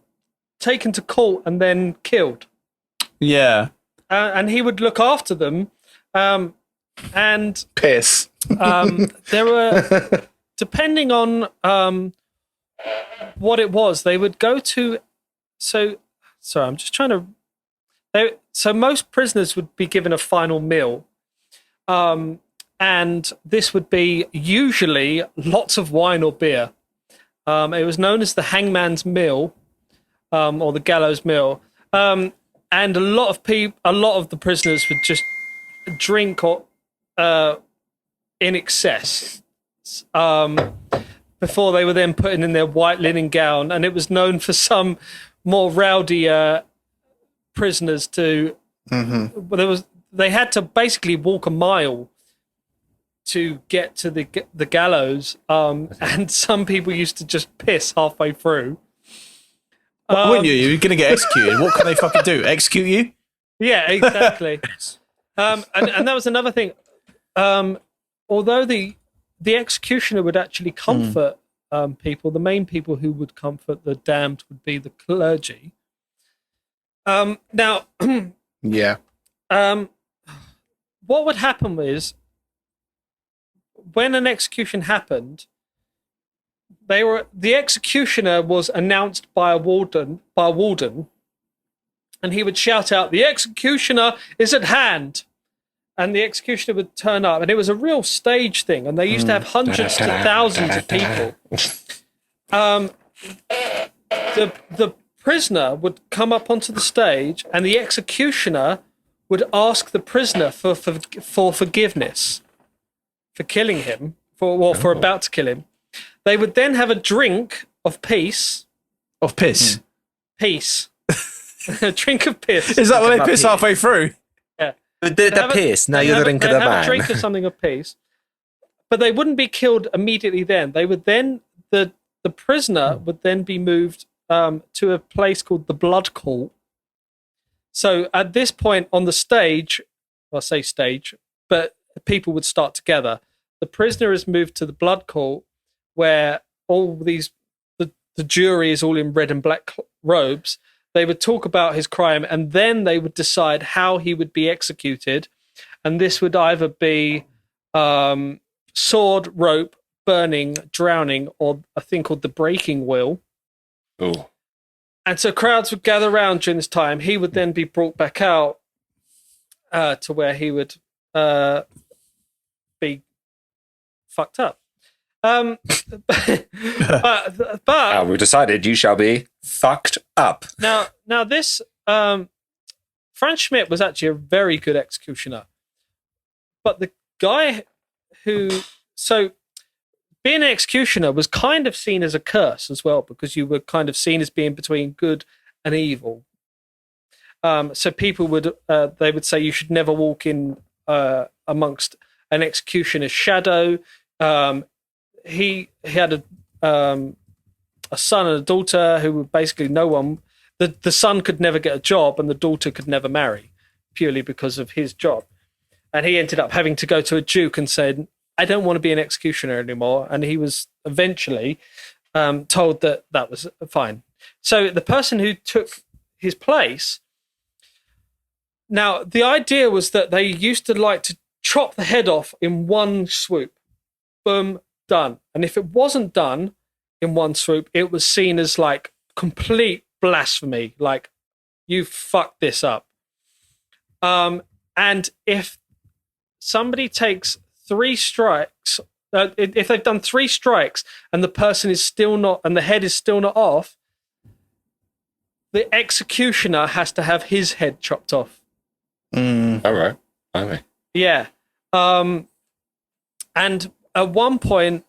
taken to court and then killed. Yeah, and he would look after them, and piss. There were. Depending on what it was, they would go to. So I'm just trying to. So most prisoners would be given a final meal, and this would be usually lots of wine or beer. It was known as the hangman's meal, or the gallows meal, and a lot of the prisoners would just drink or in excess. Before they were then put in their white linen gown, and it was known for some more rowdy prisoners to. They had to basically walk a mile to get to the gallows, and some people used to just piss halfway through. Wouldn't you? You're going to get executed. What can they fucking do? Execute you? Yeah, exactly. And that was another thing. Although the executioner would actually comfort people, the main people who would comfort the damned would be the clergy. Now, what would happen is, when an execution happened, the executioner was announced by a warden, and he would shout out, "The executioner is at hand." And the executioner would turn up, and it was a real stage thing, and they used to have hundreds to thousands of people. The prisoner would come up onto the stage, and the executioner would ask the prisoner for forgiveness for killing him, for about to kill him. They would then have a drink of peace. Of piss? Peace. A drink of piss. Is that what they piss halfway through? The piss. Now you're the drink of the man. A drink of something of peace, but they wouldn't be killed immediately. Then they would the prisoner would then be moved to a place called the Blood Court. So at this point on the stage, well, I say stage, but people would start together. The prisoner is moved to the Blood Court, where all the jury is all in red and black robes. They would talk about his crime, and then they would decide how he would be executed. And this would either be sword, rope, burning, drowning, or a thing called the breaking wheel. Oh. And so crowds would gather around during this time. He would then be brought back out to where he would be fucked up. But we've decided you shall be fucked up. Now this Franz Schmidt was actually a very good executioner, but the guy being an executioner was kind of seen as a curse as well, because you were kind of seen as being between good and evil. So people would they would say you should never walk in amongst an executioner's shadow. He had a son and a daughter who were basically no one. The son could never get a job, and the daughter could never marry, purely because of his job. And he ended up having to go to a duke and said, "I don't want to be an executioner anymore." And he was eventually told that that was fine. So the person who took his place. Now, the idea was that they used to like to chop the head off in one swoop. Boom. done. And if it wasn't done in one swoop, it was seen as like complete blasphemy. Like, you fucked this up. And if somebody takes 3 strikes, if they've done 3 strikes and the person is still not, and the head is still not off, the executioner has to have his head chopped off. All right. Okay. Yeah. And at one point,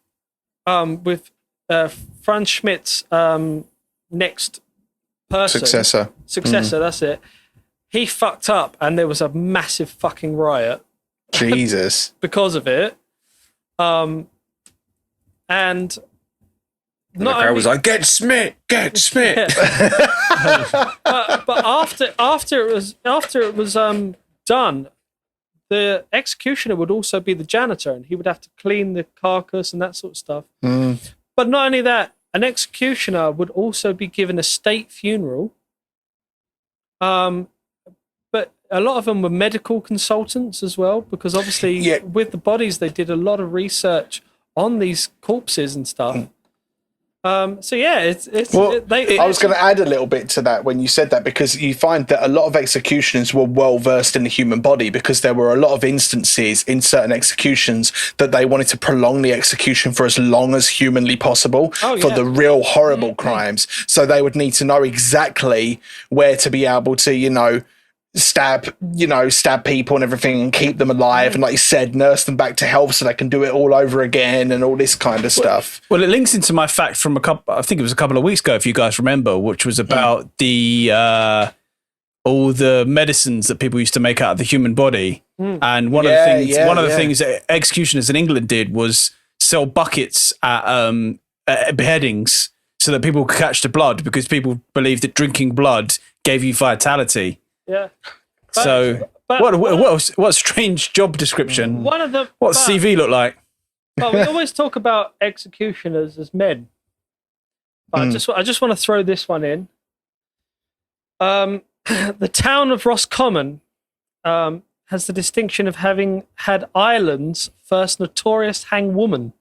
with Franz Schmidt's next person, Successor, that's it. He fucked up, and there was a massive fucking riot Jesus. because of it. And And the not crowd only, was like, "Get Smith, get Smith." but after it was done, the executioner would also be the janitor, and he would have to clean the carcass and that sort of stuff. But not only that, an executioner would also be given a state funeral. But a lot of them were medical consultants as well, because obviously with the bodies, they did a lot of research on these corpses and stuff. So yeah, I was going to add a little bit to that when you said that, because you find that a lot of executioners were well versed in the human body, because there were a lot of instances in certain executions that they wanted to prolong the execution for as long as humanly possible for the real horrible crimes. So they would need to know exactly where to be able to, stab people and everything and keep them alive. And like you said, nurse them back to health so they can do it all over again and all this kind of stuff. Well, it links into my fact from I think it was a couple of weeks ago, if you guys remember, which was about the all the medicines that people used to make out of the human body. And one of the things that executioners in England did was sell buckets at beheadings so that people could catch the blood, because people believed that drinking blood gave you vitality. Yeah. What a strange job description. What's CV look like? Well, we always talk about executioners as men. But I just want to throw this one in. The town of Roscommon has the distinction of having had Ireland's first notorious hangwoman,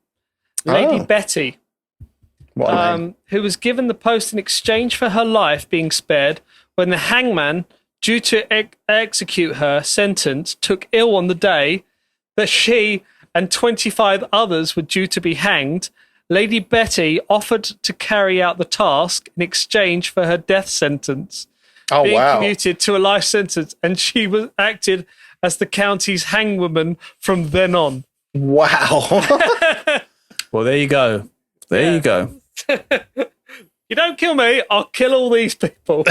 Lady Betty, who was given the post in exchange for her life being spared when the hangman, due to execute her sentence, took ill on the day that she and 25 others were due to be hanged. Lady Betty offered to carry out the task in exchange for her death sentence being commuted to a life sentence, and she was acted as the county's hangwoman from then on. Wow. Well, there you go. There you go. You don't kill me, I'll kill all these people.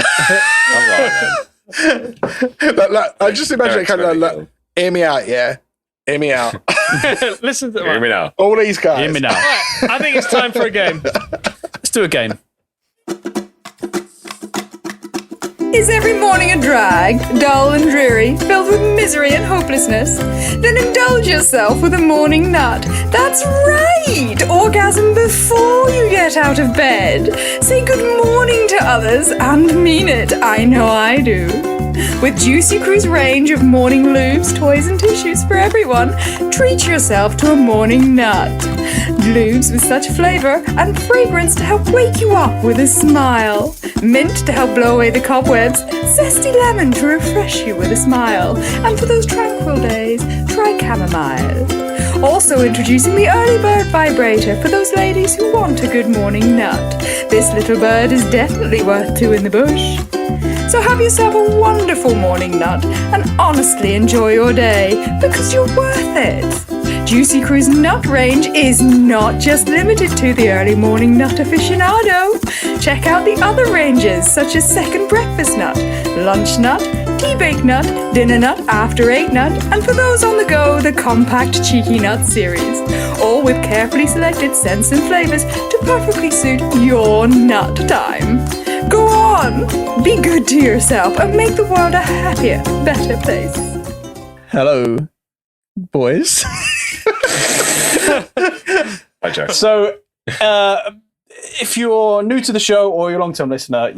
I just imagine it kind of like, hear me out, yeah? Hear me out. Listen to Hear me now. All these guys. Hear me now. Right, I think it's time for a game. Let's do a game. Is every morning a drag, dull and dreary, filled with misery and hopelessness? Then indulge yourself with a morning nut. That's right! Orgasm before you get out of bed. Say good morning to others and mean it. I know I do. With Juicy Crew's range of morning lubes, toys and tissues for everyone, treat yourself to a morning nut. Lubes with such flavor and fragrance to help wake you up with a smile. Mint to help blow away the cobwebs. Zesty lemon to refresh you with a smile. And for those tranquil days, try chamomile. Also introducing the early bird vibrator for those ladies who want a good morning nut. This little bird is definitely worth 2 in the bush. So have yourself a wonderful morning nut and honestly enjoy your day, because you're worth it. Juicy Crew's nut range is not just limited to the early morning nut aficionado. Check out the other ranges such as second breakfast nut, lunch nut, tea bake nut, dinner nut, after 8 nut, and for those on the go, the compact cheeky nut series. All with carefully selected scents and flavors to perfectly suit your nut time. Go on, be good to yourself and make the world a happier, better place. Hello, boys. Hi, Joe. So, if you're new to the show or you're a long-term listener,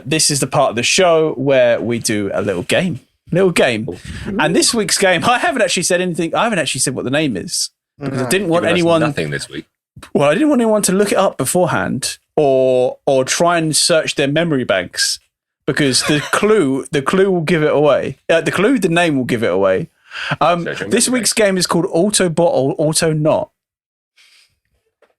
this is the part of the show where we do a little game. And this week's game, I haven't actually said anything. I haven't actually said what the name is. because I didn't want Giving us anyone. nothing this week. Well, I didn't want anyone to look it up beforehand or try and search their memory banks because the clue will give it away. The name will give it away. This week's game is called Autobot or Auto Not.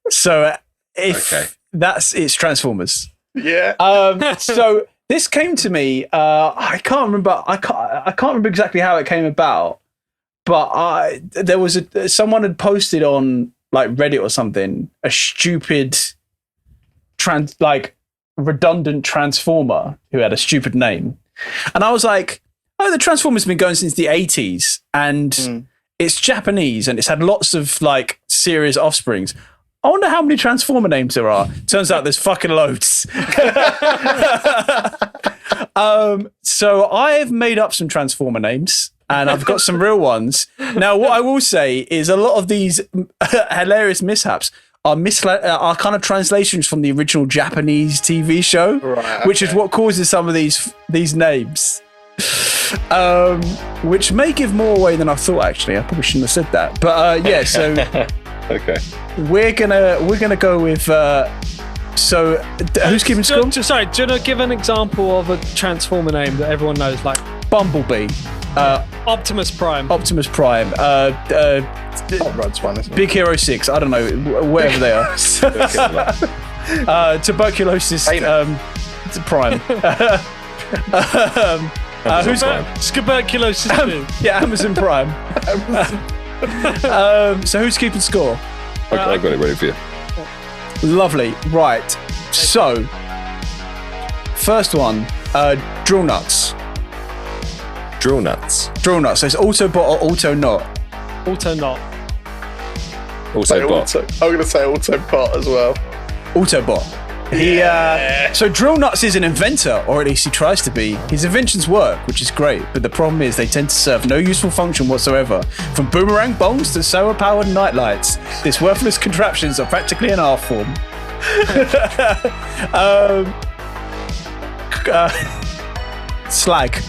So it's Transformers. Yeah. So this came to me. I can't remember exactly how it came about, but there was someone had posted on like Reddit or something a stupid redundant transformer who had a stupid name, and I was like, oh, the Transformers have been going since the 80s, and it's Japanese, and it's had lots of like serious offsprings. I wonder how many Transformer names there are. Turns out there's fucking loads. So I've made up some Transformer names, and I've got some real ones. Now, what I will say is a lot of these hilarious mishaps are kind of translations from the original Japanese TV show, which is what causes some of these names. Which may give more away than I thought. Actually, I probably shouldn't have said that. But yeah, so Okay. we're gonna go with. So who's keeping score? Sorry, do you want to give an example of a Transformer name that everyone knows, like Bumblebee, Optimus Prime? Optimus Prime, Hot Rod's one, isn't it? Big Hero 6. I don't know, whatever they are. Tuberculosis. Prime. Who's Tuberculosis? Yeah, Amazon Prime. So who's keeping score? I got it ready for you. Lovely. Right. So, first one, Drill Nuts. Drill nuts. Drill Nuts. So it's Autobot or Auto Not. Auto Not. Also bot. I'm going to say Autobot as well. Autobot. So Drill Nuts is an inventor, or at least he tries to be. His inventions work, which is great, but the problem is they tend to serve no useful function whatsoever. From boomerang bongs to solar-powered nightlights, these worthless contraptions are practically an art form. Slag.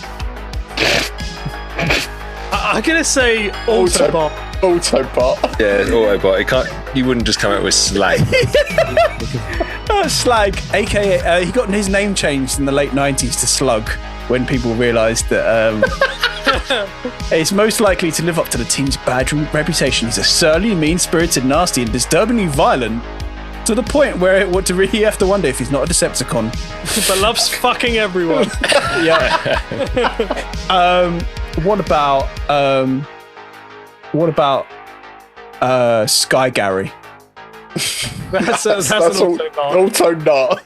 I'm gonna say Autobot. Autobot. Yeah, Autobot. You wouldn't just come out with slag. Slag, aka he got his name changed in the late 90s to Slug when people realised that it's most likely to live up to the team's bad reputation. He's a surly, mean-spirited, nasty, and disturbingly violent to the point where you have to wonder if he's not a Decepticon. But loves fucking everyone. Yeah. What about Sky Gary? That's an Autobot. Auto Not.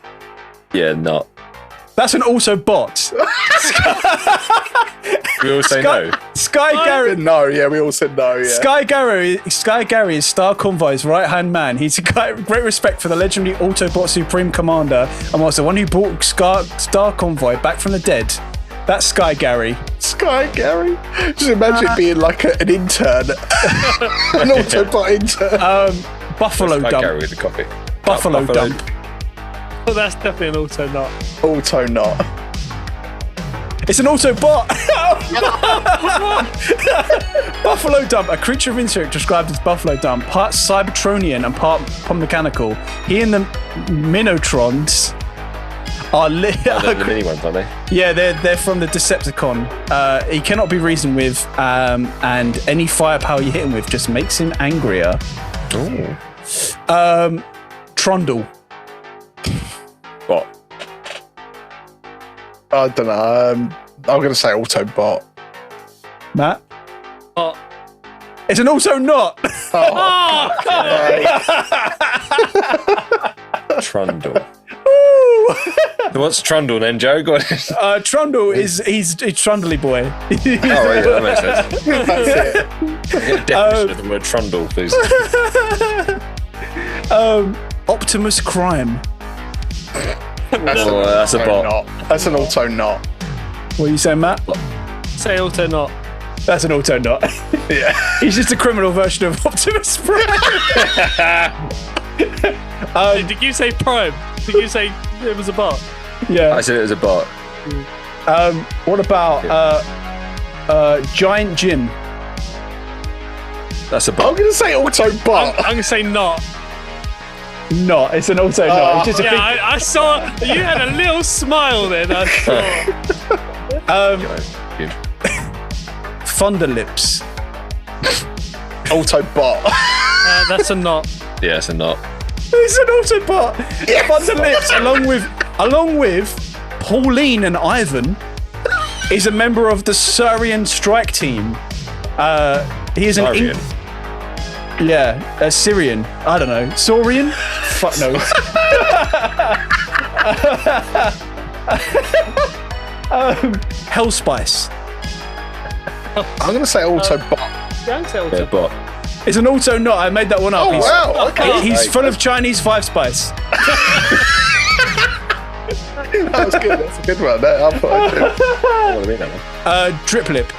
Yeah, not. That's an Autobot. We all say no. Sky Gary. No, yeah, we all said no, yeah. Sky Gary is Star Convoy's right-hand man. He's got great respect for the legendary Autobot Supreme Commander and was the one who brought Star Convoy back from the dead. That's Sky Gary. Sky Gary? Just imagine it being like an intern. An Autobot intern. Buffalo Sky Dump. Gary with the coffee. Buffalo Dump. Oh, that's definitely an Auto Not. Auto Not. It's an Autobot. Buffalo Dump, a creature of insect described as Buffalo Dump, part Cybertronian and part mechanical. He and the Minotrons are the mini ones, aren't they? Yeah, they're from the Decepticon. He cannot be reasoned with, and any firepower you hit him with just makes him angrier. Ooh. Trundle. What? I don't know. I'm going to say Autobot. Matt? Oh. It's an Auto Not. Trundle. What's Trundle then, Joe? Go on. Trundle is he's Trundly boy. Oh, right, yeah, that makes sense. That's it. Get a definition of the word Trundle, please. Optimus Crime. That's a bot. Not. That's an Auto Not. What are you saying, Matt? Say Auto Not. That's an Auto Not. Yeah. He's just a criminal version of Optimus Prime. Did you say Prime? Did you say it was a bot? Yeah. I said it was a bot. What about Giant Jim? That's a I'm bot. going to say Autobot. I'm going to say not. Not. It's an auto not. It's just a big. I saw you had a little smile then. I saw. Thunder Lips. Autobot. That's a not. Yeah, it's a not. It's an Autobot. Yes. Thunder Lips, along with Pauline and Ivan, is a member of the Syrian strike team. He is an Syrian. Syrian. I don't know. Saurian? Fuck no. Hellspice. I'm going to say Autobot. Yeah, bot. It's an auto not. I made that one up. Oh, wow. Okay. He's full of Chinese 5-spice. That was good. That's a good one. I thought I'd do. I want to read that one. Drip Lip.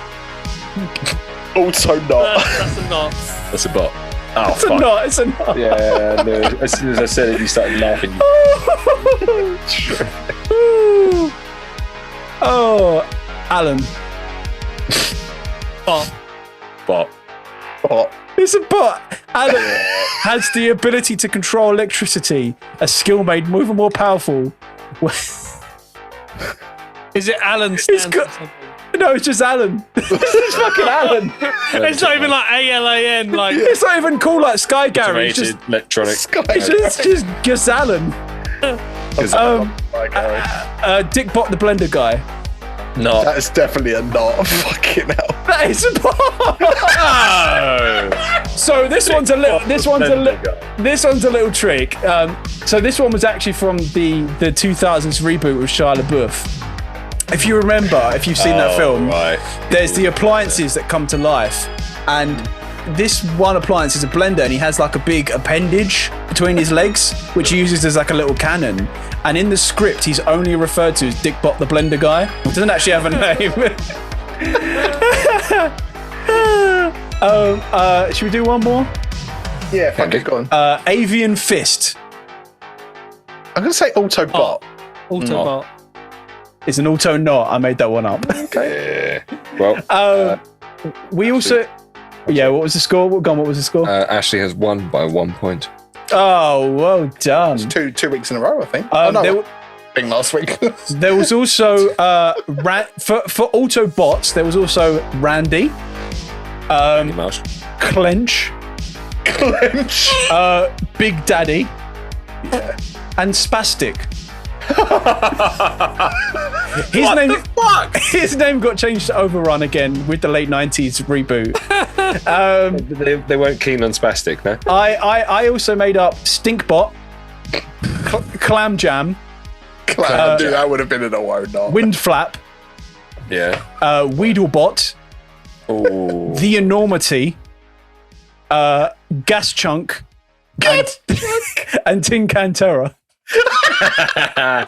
Auto not. That's a not. That's a bot. Oh, It's a fuck. not. It's a not. Yeah, no. As soon as I said it, you started laughing. Oh, Alan. Bot. Bot. Bot. It's a bot. Alan has the ability to control electricity, a skill made more and more powerful. Is it Alan It's Stans good. or something? No, it's just Alan. It's fucking Alan. It's not even like ALAN. Like It's not even cool like Sky Gary. It's Automated, just, electronic. it's just Alan. Dick Bot the Blender guy. Not. That is definitely a not. Fucking hell. That is a bot. So this one's a little little trick. So this one was actually from the 2000s reboot with Shia LaBeouf. If you remember, if you've seen that film, Right. there's the appliances that come to life, and this one appliance is a blender, and he has like a big appendage between his legs, which he uses as like a little cannon. And in the script, he's only referred to as Dick Bot the Blender guy. He doesn't actually have a name. Should we do one more? Yeah, fuck it, go on. Avian Fist. I'm going to say Autobot. Autobot. It's an auto not. I made that one up. Yeah. Well, We also... Yeah, what was the score? What was the score? Ashley has won by 1 point. Oh, well done. Two weeks in a row, I think. Thing last week. There was also for Autobots. There was also Randy, Mouse. Clench, Big Daddy, and Spastic. His name got changed to Overrun again with the late 90s reboot. They weren't keen on Spastic, no? I also made up Stinkbot, Clam Jam, Dude, that would have been an or not. Windflap, Yeah. Weedlebot, Oh. The Enormity, Gas Chunk, and Tin Can Terror. I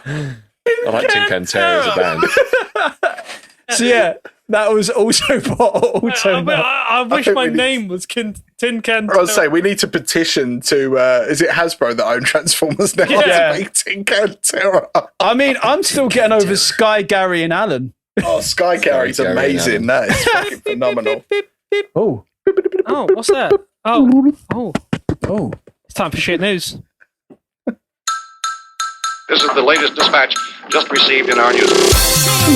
like Tin Can Terror as a band. So yeah, that was also I wish think my we need- name was Tin Can. I was say we need to petition to is it Hasbro that own Transformers now Yeah. to make Tin Can Terror? I mean, I'm still getting over Sky, Gary, and Alan. Oh, Sky Gary's Gary, amazing. Alan. That is fucking phenomenal. Oh, Oh, what's that? Oh, it's time for shit news. This is the latest dispatch just received in our news.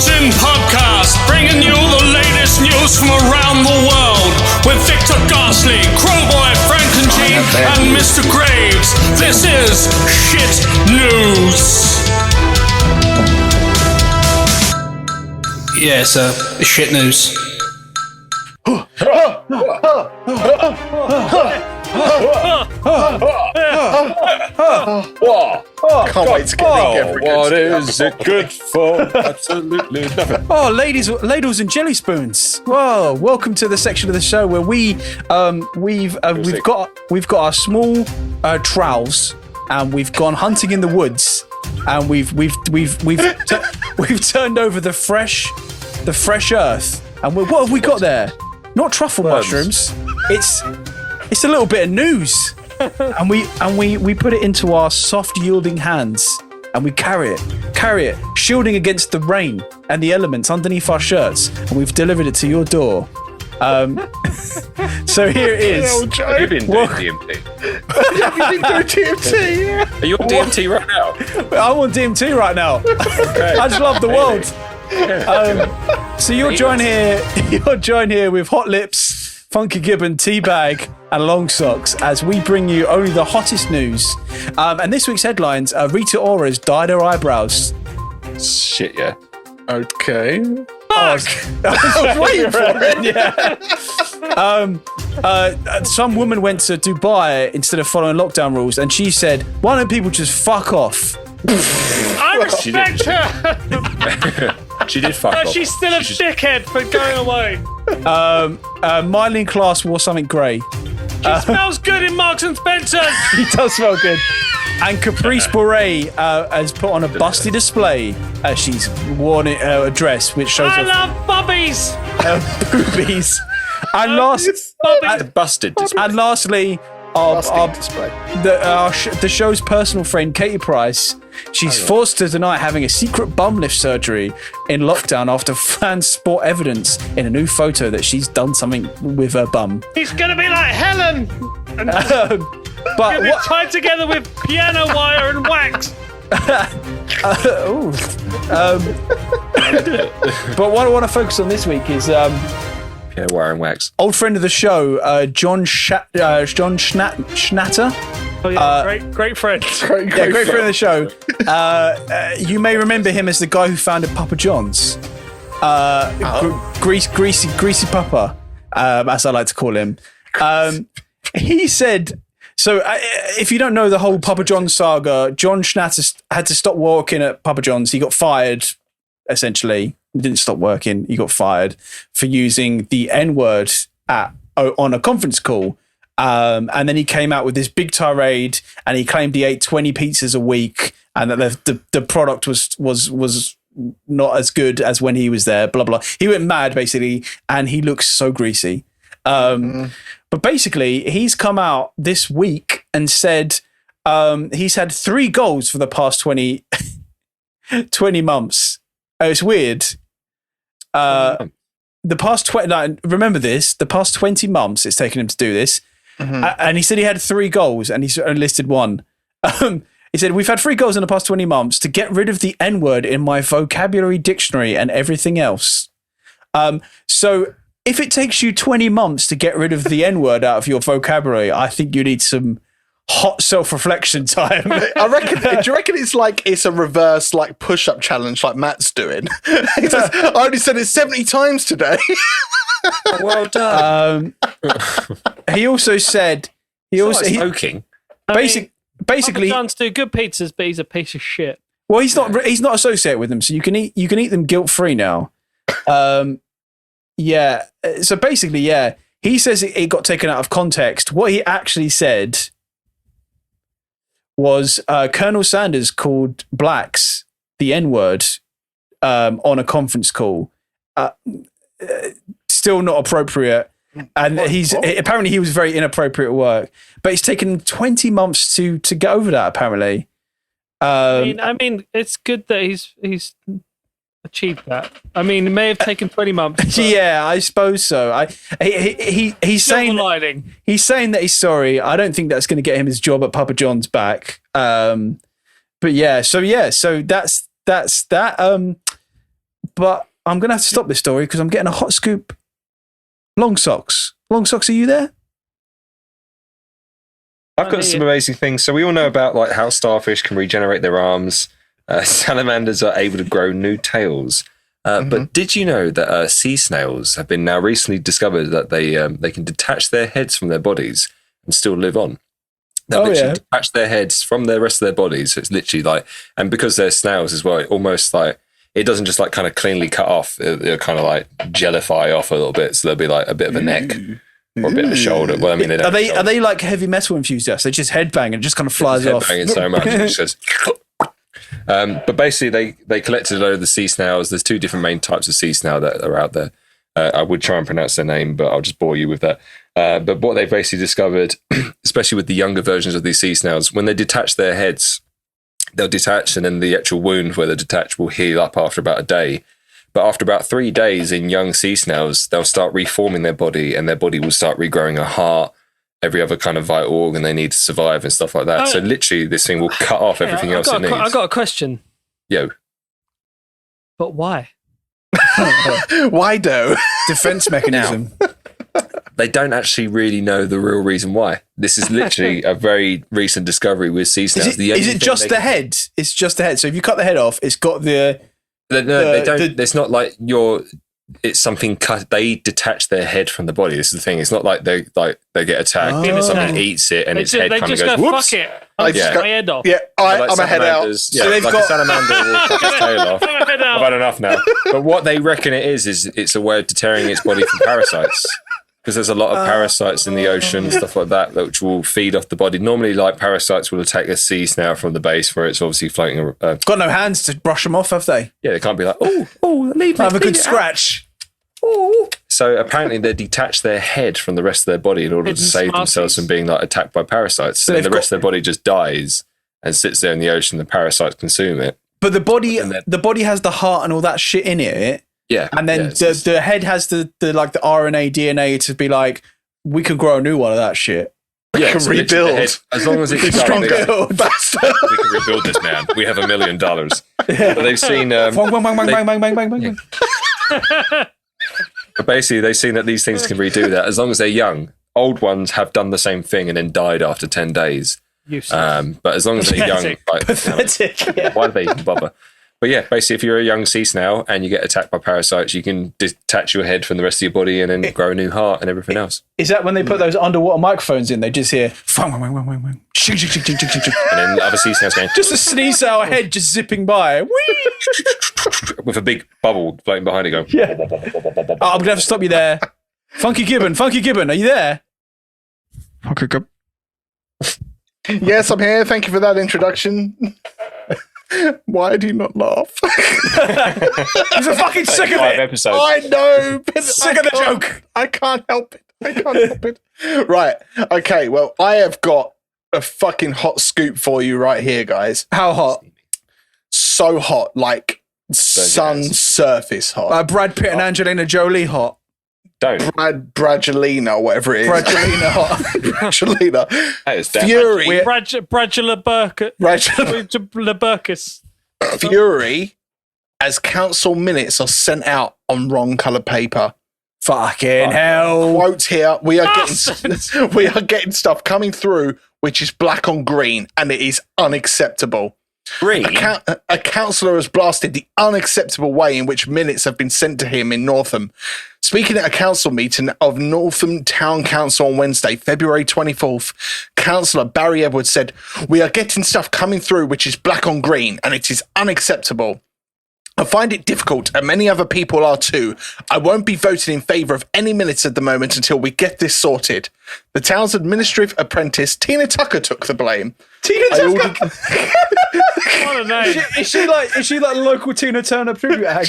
Zim Podcast, bringing you the latest news from around the world with Victor Garsley, Crowboy, Frankenstein, and Mr. Graves. This is Shit News. Yeah, it's shit news. Can't wait to get the What is it good for? Absolutely nothing. oh, ladles and jelly spoons. Whoa! Welcome to the section of the show where we've got our small trowels and we've gone hunting in the woods and we've turned over the fresh earth and what have we got there? Not truffle mushrooms. It's a little bit of news. and we put it into our soft yielding hands and we carry it, shielding against the rain and the elements underneath our shirts, and we've delivered it to your door. So here it is. Have you been doing DMT? You've been doing TMT, yeah. Are you on DMT right now? I'm on DMT right now. I just love the world. So you're joined here with Hot Lips, Funky Gibbon, Teabag, and Long Socks as we bring you only the hottest news. And this week's headlines: Rita Ora's dyed her eyebrows. Shit, yeah. Okay. I was waiting for it. Yeah. Some woman went to Dubai instead of following lockdown rules, and she said, "Why don't people just fuck off?" I respect her. She did fuck But off. she's still a dickhead for going away. Miley in class wore something grey. She smells good in Marks and Spencer. He does smell good. And Caprice Beret has put on a busty display as she's worn a dress which shows I off love bubbies. boobies. And Busted. and lastly, the show's personal friend Katie Price. She's forced to deny having a secret bum lift surgery in lockdown after fans spot evidence in a new photo that she's done something with her bum. He's gonna be like Helen. And But be tied together with piano wire and wax. But what I want to focus on this week is Yeah, wire and wax. old friend of the show, John Schnatter. Oh yeah, great friend. Great friend of the show. You may remember him as the guy who founded Papa John's. Greasy Papa, as I like to call him. He said, so if you don't know the whole Papa John's saga, John Schnatter had to stop working at Papa John's. He got fired, essentially. He didn't stop working. He got fired for using the N-word on a conference call. And then he came out with this big tirade, and he claimed he ate 20 pizzas a week, and that the product was not as good as when he was there. Blah blah. He went mad basically, and he looks so greasy. But basically, he's come out this week and said he's had 3 goals for the past 20 months. It's weird. The past 20. Remember this. The past 20 months it's taken him to do this. And he said he had 3 goals, and he's only listed 1. He said, "We've had 3 goals in the past 20 months to get rid of the N-word in my vocabulary dictionary and everything else." So if it takes you 20 months to get rid of the N-word out of your vocabulary, I think you need some hot self-reflection time. I reckon. Do you reckon it's a reverse push-up challenge like Matt's doing? He says, "I only said it 70 times today." Well done. He also said Smoking. basically John's do good pizzas, but he's a piece of shit. well, he's not associated with them, so you can eat them guilt-free now. Yeah. So basically, yeah, he says it got taken out of context. What he actually said was Colonel Sanders called blacks the N-word on a conference call. Still not appropriate. And apparently he was very inappropriate at work. But it's taken him 20 months to get over that, apparently. I mean, it's good that he's achieved that. I mean, it may have taken 20 months. But Yeah, I suppose so. He's saying lining. he's saying that he's sorry. I don't think that's going to get him his job at Papa John's back. But so that's that. But I'm going to have to stop this story because I'm getting a hot scoop. Long Socks, are you there? I've got some amazing things. So we all know about how starfish can regenerate their arms. Salamanders are able to grow new tails. But did you know that sea snails have been now recently discovered that they can detach their heads from their bodies and still live on? They'll literally detach their heads from the rest of their bodies. So it's literally and because they're snails as well, it almost it doesn't just kind of cleanly cut off. It'll kind of gellify off a little bit. So there'll be a bit of a neck or a bit of a shoulder. Well, I mean, are they like heavy metal enthusiasts? They just headbang and it just kind of flies off. Headbanging so much, it just goes. But basically, they collected a load of the sea snails. There's 2 different main types of sea snail that are out there. I would try and pronounce their name, but I'll just bore you with that. But what they've basically discovered, especially with the younger versions of these sea snails, when they detach their heads, they'll detach, and then the actual wound where they're detached will heal up after about a day. But after about 3 days in young sea snails, they'll start reforming their body, and their body will start regrowing a heart, every other kind of vital organ they need to survive and stuff like that. So literally this thing will cut off everything else it needs. I've got a question. Yo. But why? Why though? Defense mechanism. They don't actually really know the real reason why. This is literally a very recent discovery with sea snails. Is it just the head? It's just the head. So if you cut the head off, it's got the... they don't. It's not like it's something cut. They detach their head from the body. This is the thing. It's not like they get attacked and something eats it and its head kind of goes, whoops. Fuck it. I'll just cut my head off. Yeah, Like I'm a head out. Yeah, So they've like got- a salamander will cut its tail off. I've had enough now. But what they reckon it is it's a way of deterring its body from parasites. Because there's a lot of parasites in the ocean and stuff like that, which will feed off the body. Normally, like parasites will attack a sea snail from the base where it's obviously floating. Got no hands to brush them off, have they? Yeah, they can't be like, oh, leave me. Have a good leave it out." scratch. So apparently they detach their head from the rest of their body in order to Hidden save themselves smarties. from being like attacked by parasites. So they've the rest of their body just dies and sits there in the ocean. The parasites consume it. But the body, And then- the body has the heart and all that shit in it, Yeah, and then yeah, it's the head has the RNA, DNA to be like, we can grow a new one of that shit. can so literally the rebuild. head- as long as it's young, Stronger we bastard. can rebuild this man. We have $1 million. But they've seen. Bang, bang, bang, bang, bang, bang, bang, bang. But basically, they've seen that these things can redo that as long as they're young. Old ones have done the same thing and then died after 10 days. Useless. But as long as they're young, Pathetic. like, Pathetic. Yeah. why do they even bother? But yeah, basically, if you're a young sea snail and you get attacked by parasites, you can detach your head from the rest of your body and then grow a new heart and everything else. Is that when they put those underwater microphones in? They just hear, "Fang, wang, wang, wang, wang, wang. Shing, shing, shing, shing, shing, shing." And then the other sea snails going Just a sneeze out head just zipping by. Whee! with a big bubble floating behind it going. Yeah. Oh, I'm gonna have to stop you there. Funky Gibbon, are you there? Funky Gibbon. Yes, I'm here. Thank you for that introduction. Why do you not laugh? I'm so fucking sick of 5 it. episodes. I know. But Sick of the joke. I can't help it. I can't help it. Right. Okay. Well, I have got a fucking hot scoop for you right here, guys. How hot? So hot, like sun ass. surface hot. Brad Pitt and Angelina Jolie hot. Don't. Bradgelina, whatever it is. Bradgelina hot. Bradgelina. That is damn Fury. Bradula Burkus. Fury, as council minutes are sent out on wrong coloured paper. Fucking hell. Quote here: we are getting stuff coming through which is black on green, and it is unacceptable. green. A councillor has blasted the unacceptable way in which minutes have been sent to him in Northam. Speaking at a council meeting of Northam Town Council on Wednesday, February 24th, Councillor Barry Edwards said, "We are getting stuff coming through which is black on green, and it is unacceptable. I find it difficult, and many other people are too. I won't be voting in favour of any minutes at the moment until we get this sorted." The town's administrative apprentice, Tina Tucker, took the blame. Tina Tucker. What a name. Is she like local Tina Turner tribute act?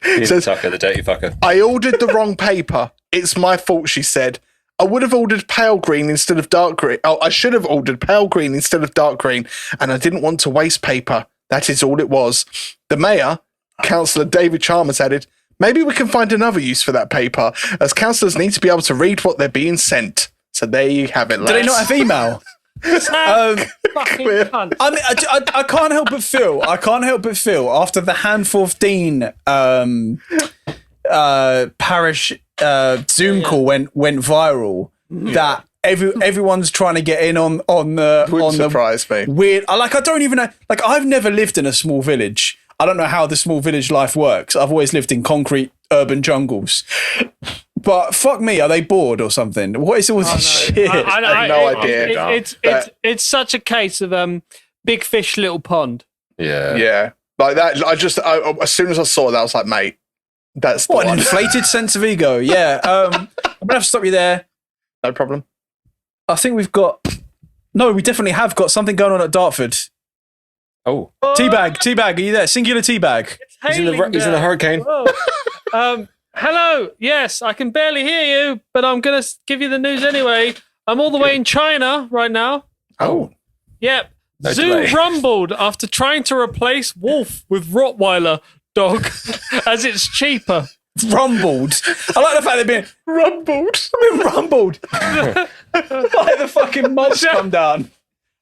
Tina Tucker, the dirty fucker. "I ordered the wrong paper. It's my fault," she said. "I would have ordered pale green instead of dark green. Oh, I should have ordered pale green instead of dark green, and I didn't want to waste paper. That is all it was." The mayor, Councillor David Chalmers, added, "Maybe we can find another use for that paper, as councillors need to be able to read what they're being sent." So there you have it, lads. Do they not have email? Fucking cunt. I mean, I can't help but feel after the Hanforth Dean parish Zoom call went viral that everyone's trying to get in on the Wouldn't surprise me. weird. I don't even know. Like, I've never lived in a small village. I don't know how the small village life works. I've always lived in concrete urban jungles. But fuck me, are they bored or something? What is all this shit? I have no idea. It's such a case of big fish, little pond. Yeah. Yeah, like that. As soon as I saw that, I was like, "Mate, that's the What an one." inflated sense of ego. Yeah. I'm gonna have to stop you there. No problem. I think we definitely have got something going on at Dartford. Oh, Teabag, are you there? Singular teabag. he's in the hurricane. Hello. Yes, I can barely hear you, but I'm going to give you the news anyway. I'm all the way in China right now. Oh, Yep. No Zoo delay. rumbled after trying to replace wolf with Rottweiler dog as it's cheaper. Rumbled. I like the fact they're being Rumbled. rumbled. Like the fucking mobs come down.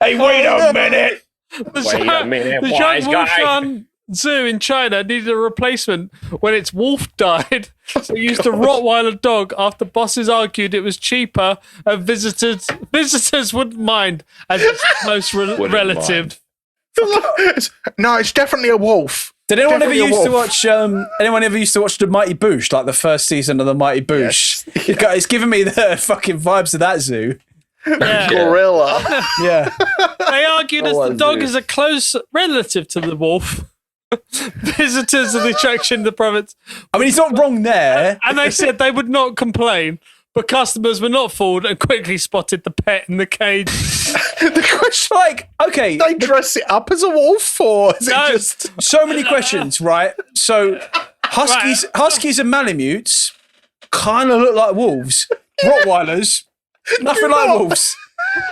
Hey, wait a minute. The Zhangwushan Zoo in China needed a replacement when its wolf died. So they used a Rottweiler dog after bosses argued it was cheaper and visitors wouldn't mind as its close relative. No, it's definitely a wolf. Did anyone ever Definitely a used to wolf. watch? Anyone ever used to watch the Mighty Boosh, like the first season of the Mighty Boosh? Yes. It's giving me the fucking vibes of that zoo. Yeah. Gorilla. Yeah. They argued as the dog is a close relative to the wolf. Visitors of the attraction in the province. I mean, he's not wrong there. And they said they would not complain, but customers were not fooled and quickly spotted the pet in the cage. The question, Like, okay, they dress it up as a wolf, or is No. it just... so many questions, right? So, huskies and Malamutes kind of look like wolves. Rottweilers, nothing like wolves.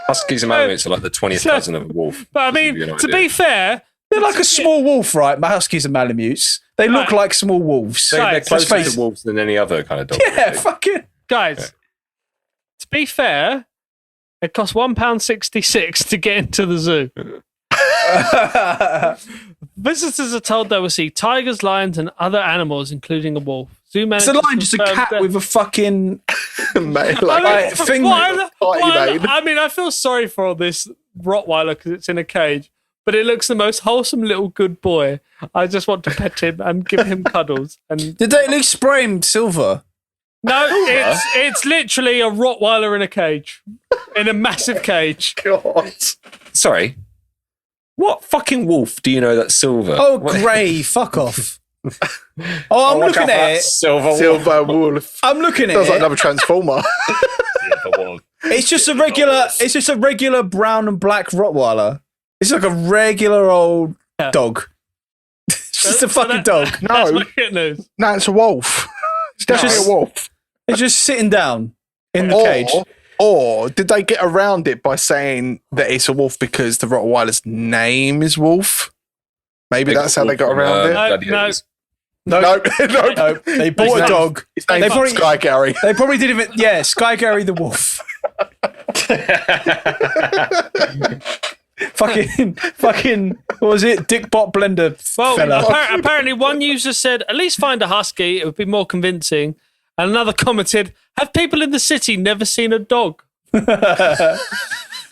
Huskies and Malamutes are like the 20th cousin of a wolf. But I mean, to be fair, They're like a small wolf, right? My huskies and Malamutes. They look Right. like small wolves. They're Right, closer face- to wolves than any other kind of dog. Yeah, fucking. guys, to be fair, it costs £1.66 to get into the zoo. Visitors are told they will see tigers, lions, and other animals, including a wolf. Zoo It's managers a lion, just a confirmed cat that- with a fucking. Mate, Right, thing- I mean, I feel sorry for all this Rottweiler because it's in a cage, but it looks the most wholesome little good boy. I just want to pet him and give him cuddles. And Did they at least spray him silver? no, it's literally a Rottweiler in a cage, in a massive cage. God. Sorry. What fucking wolf do you know that's silver? Oh, What- grey. Fuck off. Oh, I'm looking at it. Silver wolf. I'm looking at Sounds like it. another Transformer. It's just a regular. It's just a regular brown and black Rottweiler. It's like a regular old dog. It's just a fucking dog. That's No, my shit news. no, it's a wolf. It's definitely Just- a wolf. It's just sitting down in the cage. Or did they get around it by saying that it's a wolf because the Rottweiler's name is Wolf? Maybe that's how they got around it. Gladiators. No. No, they bought a dog. His name's They probably- Sky Gary. They probably didn't even. Yeah, Sky Gary the wolf. fucking. What was it? Dick Bot Blender Well, fella. apparently one user said, at least find a husky, it would be more convincing. And another commented, have people in the city never seen a dog?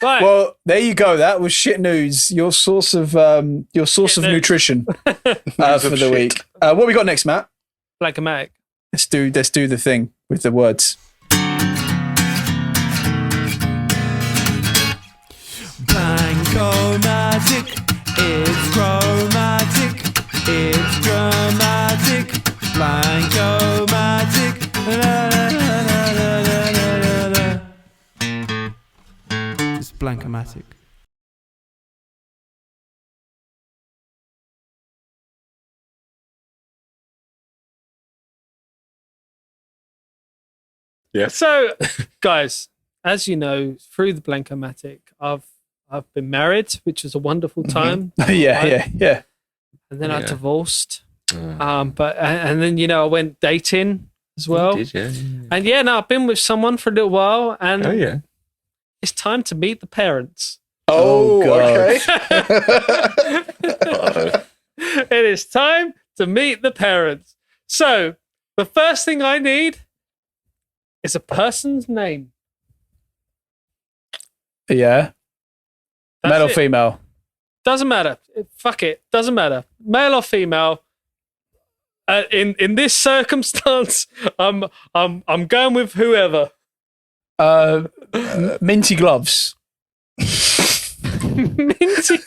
Right. Well, there you go. That was shit news. Your source of news. nutrition for the shit. week. What we got next, Matt? Blank-O-Mattic. Let's do the thing with the words. Blank-O-Mattic, it's chromatic, it's dramatic. Blank-O-Mattic, la la la la la la la. It's Blank-O-Mattic. So, guys, as you know, through the Blank-O-Mattic, I've been married, which was a wonderful time. Yeah. And then I Yeah. divorced. But then I went dating as well. Did you? And I've been with someone for a little while, and Oh, yeah. it's time to meet the parents. Oh, God. Okay. It is time to meet the parents. So, the first thing I need is a person's name. Yeah. That's Male or it. female? Doesn't matter. Fuck it. Doesn't matter. Male or female. In this circumstance, I'm going with whoever. Minty gloves. Minty.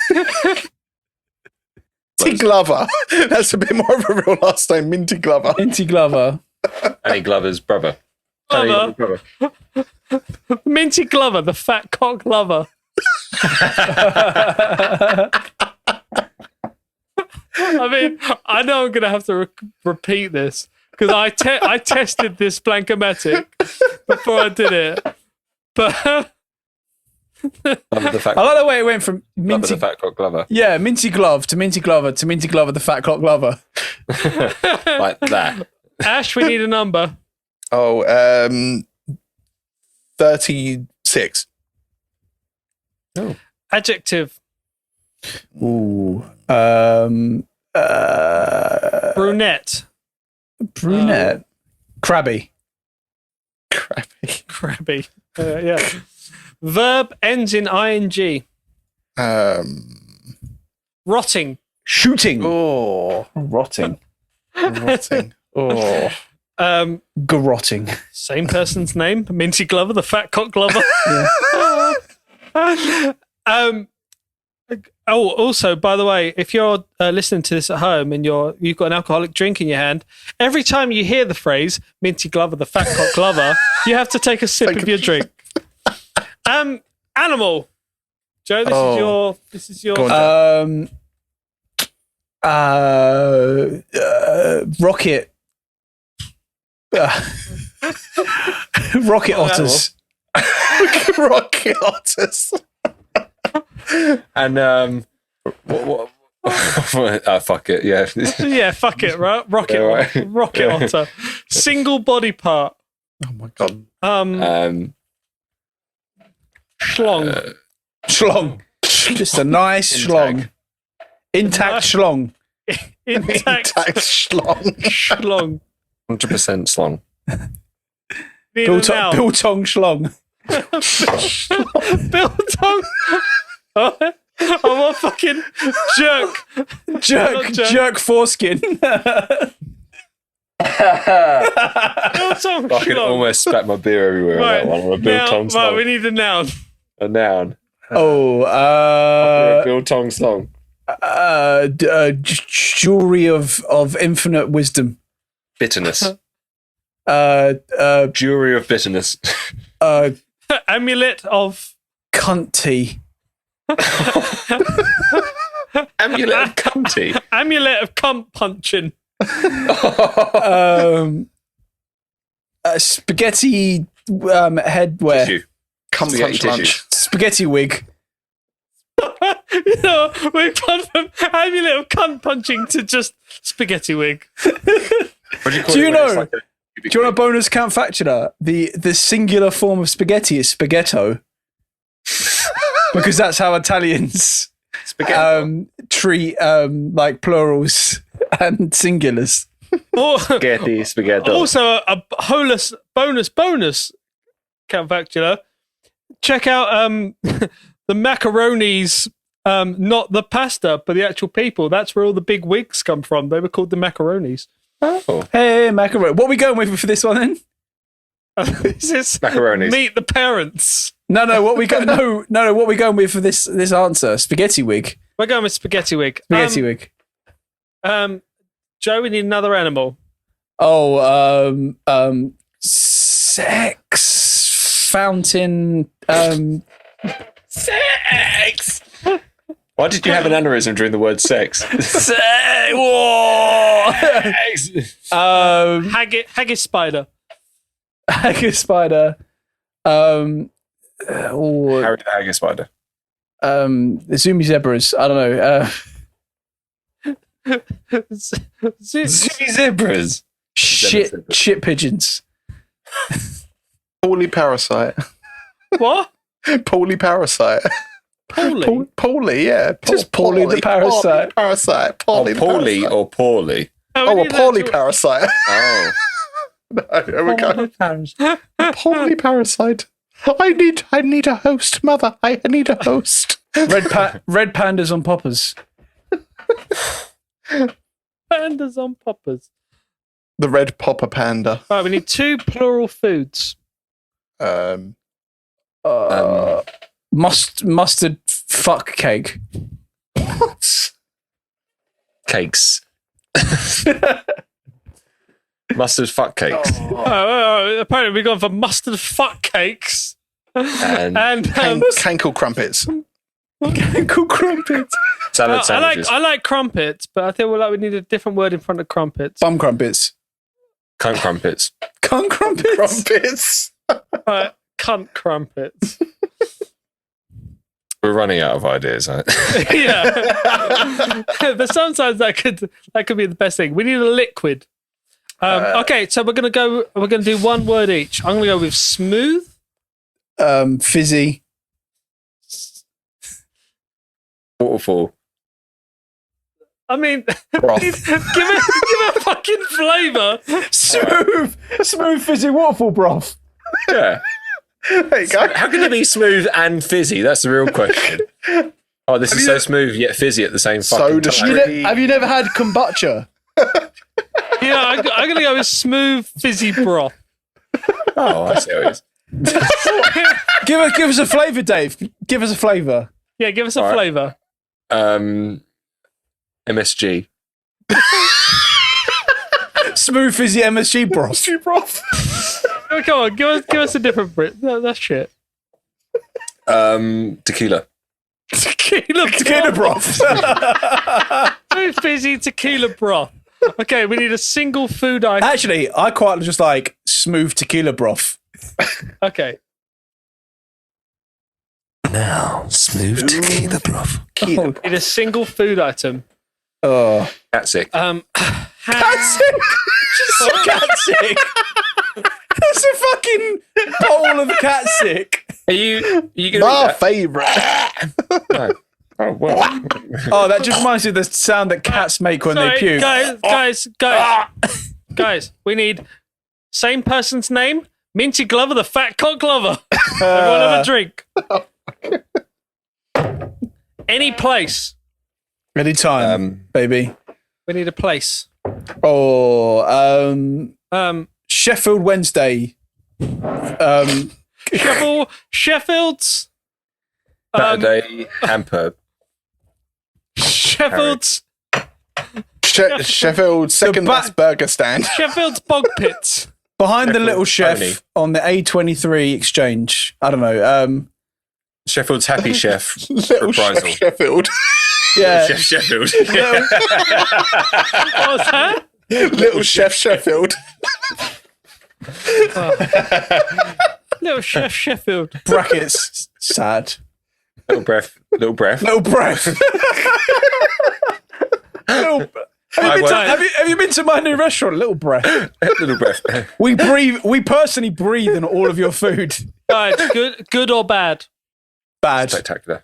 Minty Glover. That's a bit more of a real last name. Minty Glover. Minty Glover. Danny Glover's brother. Glover. Danny Glover's brother. Minty Glover, the fat cock lover. I mean, I know I'm going to have to repeat this because I tested this Blank-O-Mattic before I did it. But Glover the fat. I like the way it went from Glover minty, the fat cock glover. yeah, minty glove to minty glover to minty glover, the fat clock glover. Like that. Ash, we need a number. 36. Adjective. Ooh, Brunette. brunette, crabby, Crabby. Yeah. Verb ends in ing. Rotting. shooting, Oh, rotting, rotting. Oh, garrotting. Same person's name. Minty Glover, the fat cock glover. Also, by the way, if you're listening to this at home and you've got an alcoholic drink in your hand, every time you hear the phrase "Minty Glover, the fat cock glover," you have to take a sip of your drink. Animal. Joe, this is your. Go on. Rocket. Rocket otters. Rocket otters. And what? Fuck it. Yeah. Yeah, fuck it, right? Rocket, Yeah, right. rocket Yeah. otter. Single body part. Oh my god. Schlong. Schlong. Just a nice schlong. Intact schlong. Intact Schlong. schlong. 100% slong. Need a noun. Biltong schlong. Biltong. I'm a fucking jerk. Jerk foreskin. Biltong Fucking schlong. almost spat my beer everywhere on that one. I'm a biltong Right, slong. we need a noun. A noun. Oh, A biltong slong. jewelry of infinite wisdom. Bitterness. Uh, Jury of bitterness. Amulet of. cunty. Amulet of cunty. Amulet of cunt punching. Spaghetti headwear. Tissue. Come Spaghetti punch lunch. tissue. Spaghetti wig. You know, we've gone from amulet of cunt punching to just spaghetti wig. What do you call Do you it when know- it's like a Do you want a bonus count factular? The singular form of spaghetti is spaghetto. Because that's how Italians spaghetti? treat like plurals and singulars. Spaghetti, spaghetti. Also, a bonus count factular. Check out the macaronis, not the pasta, but the actual people. That's where all the big wigs come from. They were called the macaronis. Oh. Hey, macaroni. What are we going with for this one then? This is Macaronis. Meet the parents. No. What we go? No. What are we going with for this answer? Spaghetti wig. We're going with spaghetti wig. Spaghetti wig. Joe, we need another animal. Oh, sex fountain. Sex. Why did you have an aneurysm during the word sex? Haggis spider. Haggis spider. Harry the Haggis spider. The Zoomy zebras. I don't know. Zoomy zebras. Shit pigeons. Poorly parasite. What? Poorly parasite. Poorly. Poorly, yeah. Just Paulie the parasite. Parasite. Oh, Paulie poorly parasite. or poorly? Oh, a poorly parasite. Oh. No, there we go. Poorly parasite. I need a host, mother. I need a host. Red pandas on poppers. Pandas on poppers. The red popper panda. Right, we need two plural foods. Mustard fuck cake. What? Cakes. Mustard fuck cakes. Oh, apparently we've gone for mustard fuck cakes. And Cankle crumpets. Cankle crumpets. salad sandwiches. I like crumpets, but I think we need a different word in front of crumpets. Bum crumpets. Cunt crumpets. Cunt crumpets. Crumpets. Right, cunt crumpets. We're running out of ideas. Yeah. But sometimes that could be the best thing. We need a liquid. Okay, so we're gonna do one word each. I'm gonna go with smooth. Fizzy. Waterfall. I mean, give it a fucking flavour. Smooth fizzy waterfall broth. Yeah. There you go. How can it be smooth and fizzy? That's the real question. Oh, this is so smooth yet fizzy at the same fucking Soda time. stream. Have you never had kombucha? Yeah, I'm gonna go with smooth fizzy broth. Oh, I see how it is. Give us a flavour, Dave. Give us a flavour. Yeah, give us a All right. flavour. MSG. Smooth fizzy MSG broth. Oh, come on, give us a different Brit. No, that's shit. Tequila. Tequila broth. Smooth fizzy tequila broth. Okay, we need a single food item. Actually, I quite just like smooth tequila broth. Okay. Now, smooth tequila broth. Need a single food item. Oh, That's sick. cat's sick. Just cat's sick. That's a fucking bowl of cat sick. Are you gonna My eat that? favourite. No. Oh, well. Oh, that just reminds me of the sound that cats make when they puke. Guys, we need same person's name, Minty Glover, the fat cock lover. Everyone have a drink. Any place. Anytime, baby. We need a place. Oh, Sheffield Wednesday. Sheffield's. Saturday, hamper. Sheffield's. Sheffield's second best burger stand. Sheffield's Bog Pits. Behind the Little Chef Pony. on the A23 exchange. I don't know. Sheffield's Happy Chef. Little Reprisal. Chef Sheffield. Yeah. Chef Sheffield. What was that? Little Chef Sheffield. Little Chef Sheffield. Brackets. Sad. Little breath. Little breath. Have you been to my new restaurant, Little Breath? Little breath. We personally breathe in all of your food. Guys, good or bad? Bad. Spectacular.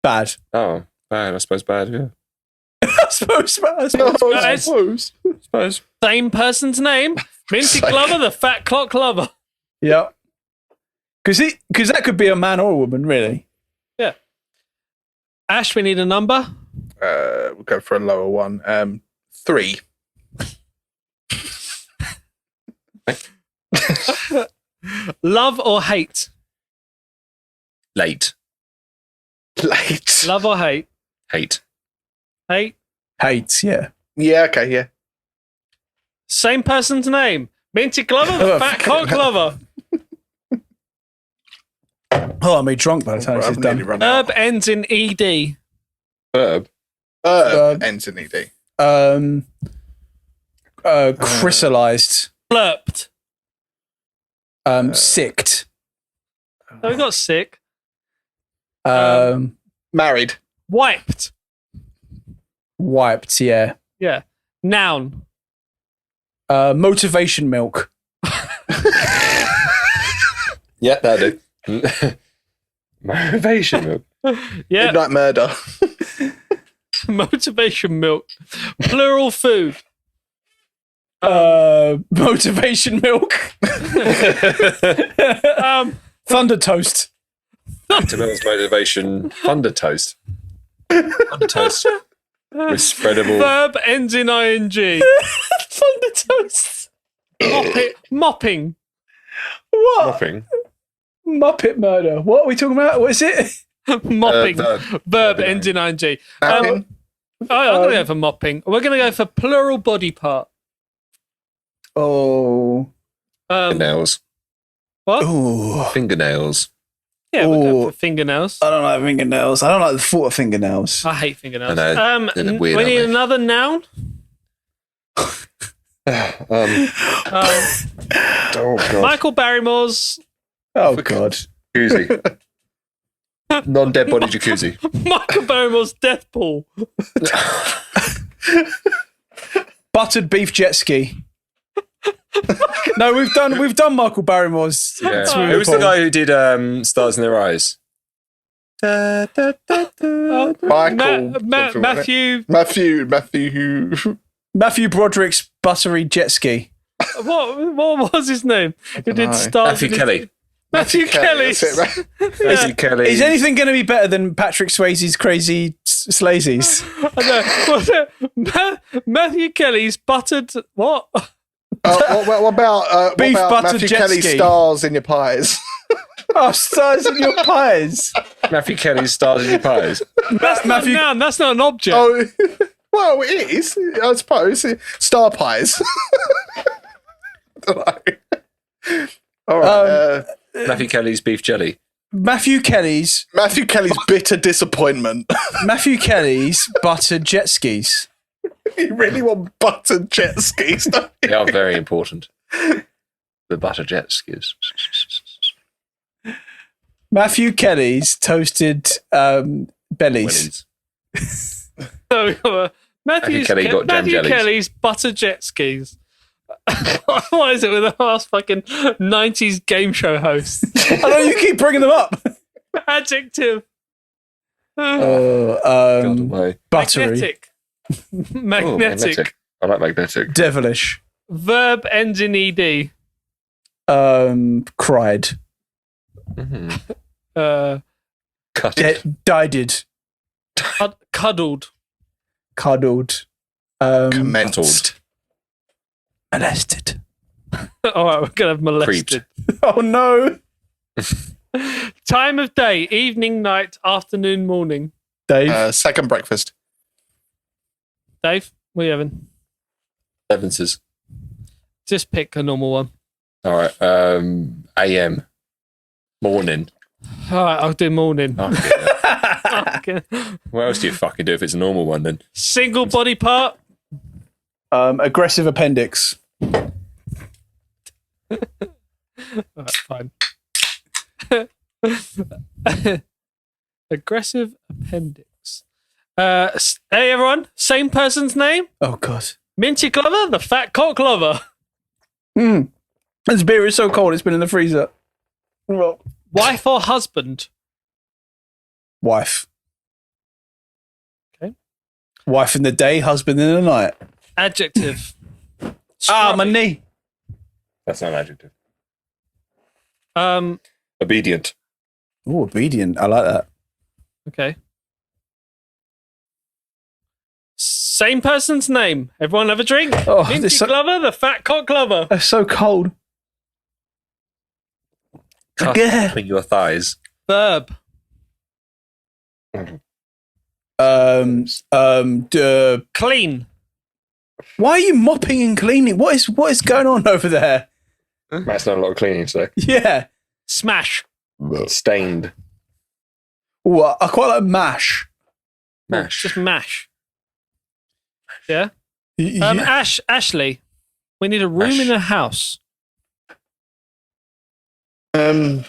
Bad. Oh, bad. I suppose bad, yeah. I suppose. Guys, same person's name, Minty Glover, the fat clock lover. Yeah. Because that could be a man or a woman, really. Yeah. Ash, we need a number. We'll go for a lower one. 3. Love or hate? Late. Love or hate? Hate. Hate. Hate, yeah. Yeah, okay, yeah. Same person's name, Minty Glover, the fat cock lover. Oh, I'm drunk by the time this is I've nearly done. run out. Herb ends in ED. Verb. Ends in ED. Crystallized. Blurped. Sicked. Oh, we got sick. Married. Wiped. Wiped, yeah. Yeah. Noun. Motivation milk. Yeah, that'll do. Motivation milk. Yeah. Midnight murder. Motivation milk. Plural food. Motivation milk. Thunder toast. Tomato's motivation. Thunder toast. Thunder toast. With spreadable. Verb ends in ing. Thunder toast. Mopping. What? Mopping. Muppet murder. What are we talking about? What is it? Mopping. Verb. Verb ends in ing. Napping. I'm going to go for mopping. We're going to go for plural body part. Oh. Fingernails. What? Ooh. Fingernails. Yeah, we'll go Ooh. for fingernails. I don't like fingernails. I don't like the thought of fingernails. I hate fingernails. I know. They're weird, We need aren't they? another noun. Oh, God. Michael Barrymore's Oh, God. Koozie. Non-dead body jacuzzi. Michael Barrymore's death pool. Buttered beef jet ski. No, we've done Michael Barrymore's. Yeah. swimming Who was the pool. guy who did Stars in Their Eyes? Michael. something like Matthew. that. Matthew Broderick's buttery jet ski. What was his name? Who did know. stars? Matthew Kelly. Matthew Kelly. That's it, right? Matthew Kelly. Is anything going to be better than Patrick Swayze's crazy slazies? Matthew Kelly's buttered what? What about Beef buttered Matthew jet Kelly ski. stars in your pies? Oh, stars in your pies. Matthew Kelly's Stars in Your Pies. That's not a noun. That's not an object. Oh, well, it is, I suppose. Star pies. All right. Matthew Kelly's Beef Jelly. Matthew Kelly's bitter disappointment. Matthew Kelly's buttered jet skis. You really want buttered jet skis, don't you? They are very important. The butter jet skis. Matthew Kelly's toasted bellies. So, Matthew Kelly got jam Matthew jellies. Kelly's butter jet skis. What is it with the last fucking 90s game show host? I know you keep bringing them up. Adjective. God away. Buttery. Magnetic. Oh, Magnetic. I like magnetic. Devilish. Verb ends in ed. Cried. Cut it. Dided. Cuddled. Cuddled. Commenced. Molested. All right, we're gonna have molested. Oh no. Time of day: evening, night, afternoon, morning. Dave. Second breakfast. Dave, what are you having? Evanses. Just pick a normal one. All right. AM. Morning. All right, I'll do morning. Okay. What else do you fucking do if it's a normal one then? Single body part. Aggressive appendix. All right, fine. Aggressive appendix. Hey everyone, same person's name? Oh god. Minty Glover, the fat cock lover. This beer is so cold it's been in the freezer. Well, Wife or husband? wife. Okay. Wife in the day, husband in the night. Adjective. My knee. That's not an adjective. Um. Obedient. Oh, obedient. I like that. Okay. Same person's name. Everyone have a drink. Oh, Minty this so- Glover, the fat cock lover. It's so cold. Cut Yeah. between your thighs. Verb. Clean. Why are you mopping and cleaning? What is going on over there? Matt's done a lot of cleaning today. Yeah. Smash. Stained. Ooh, I quite like mash. Mash. Just mash. Yeah. Yeah. Ashley, we need a room Ash. in a house. No,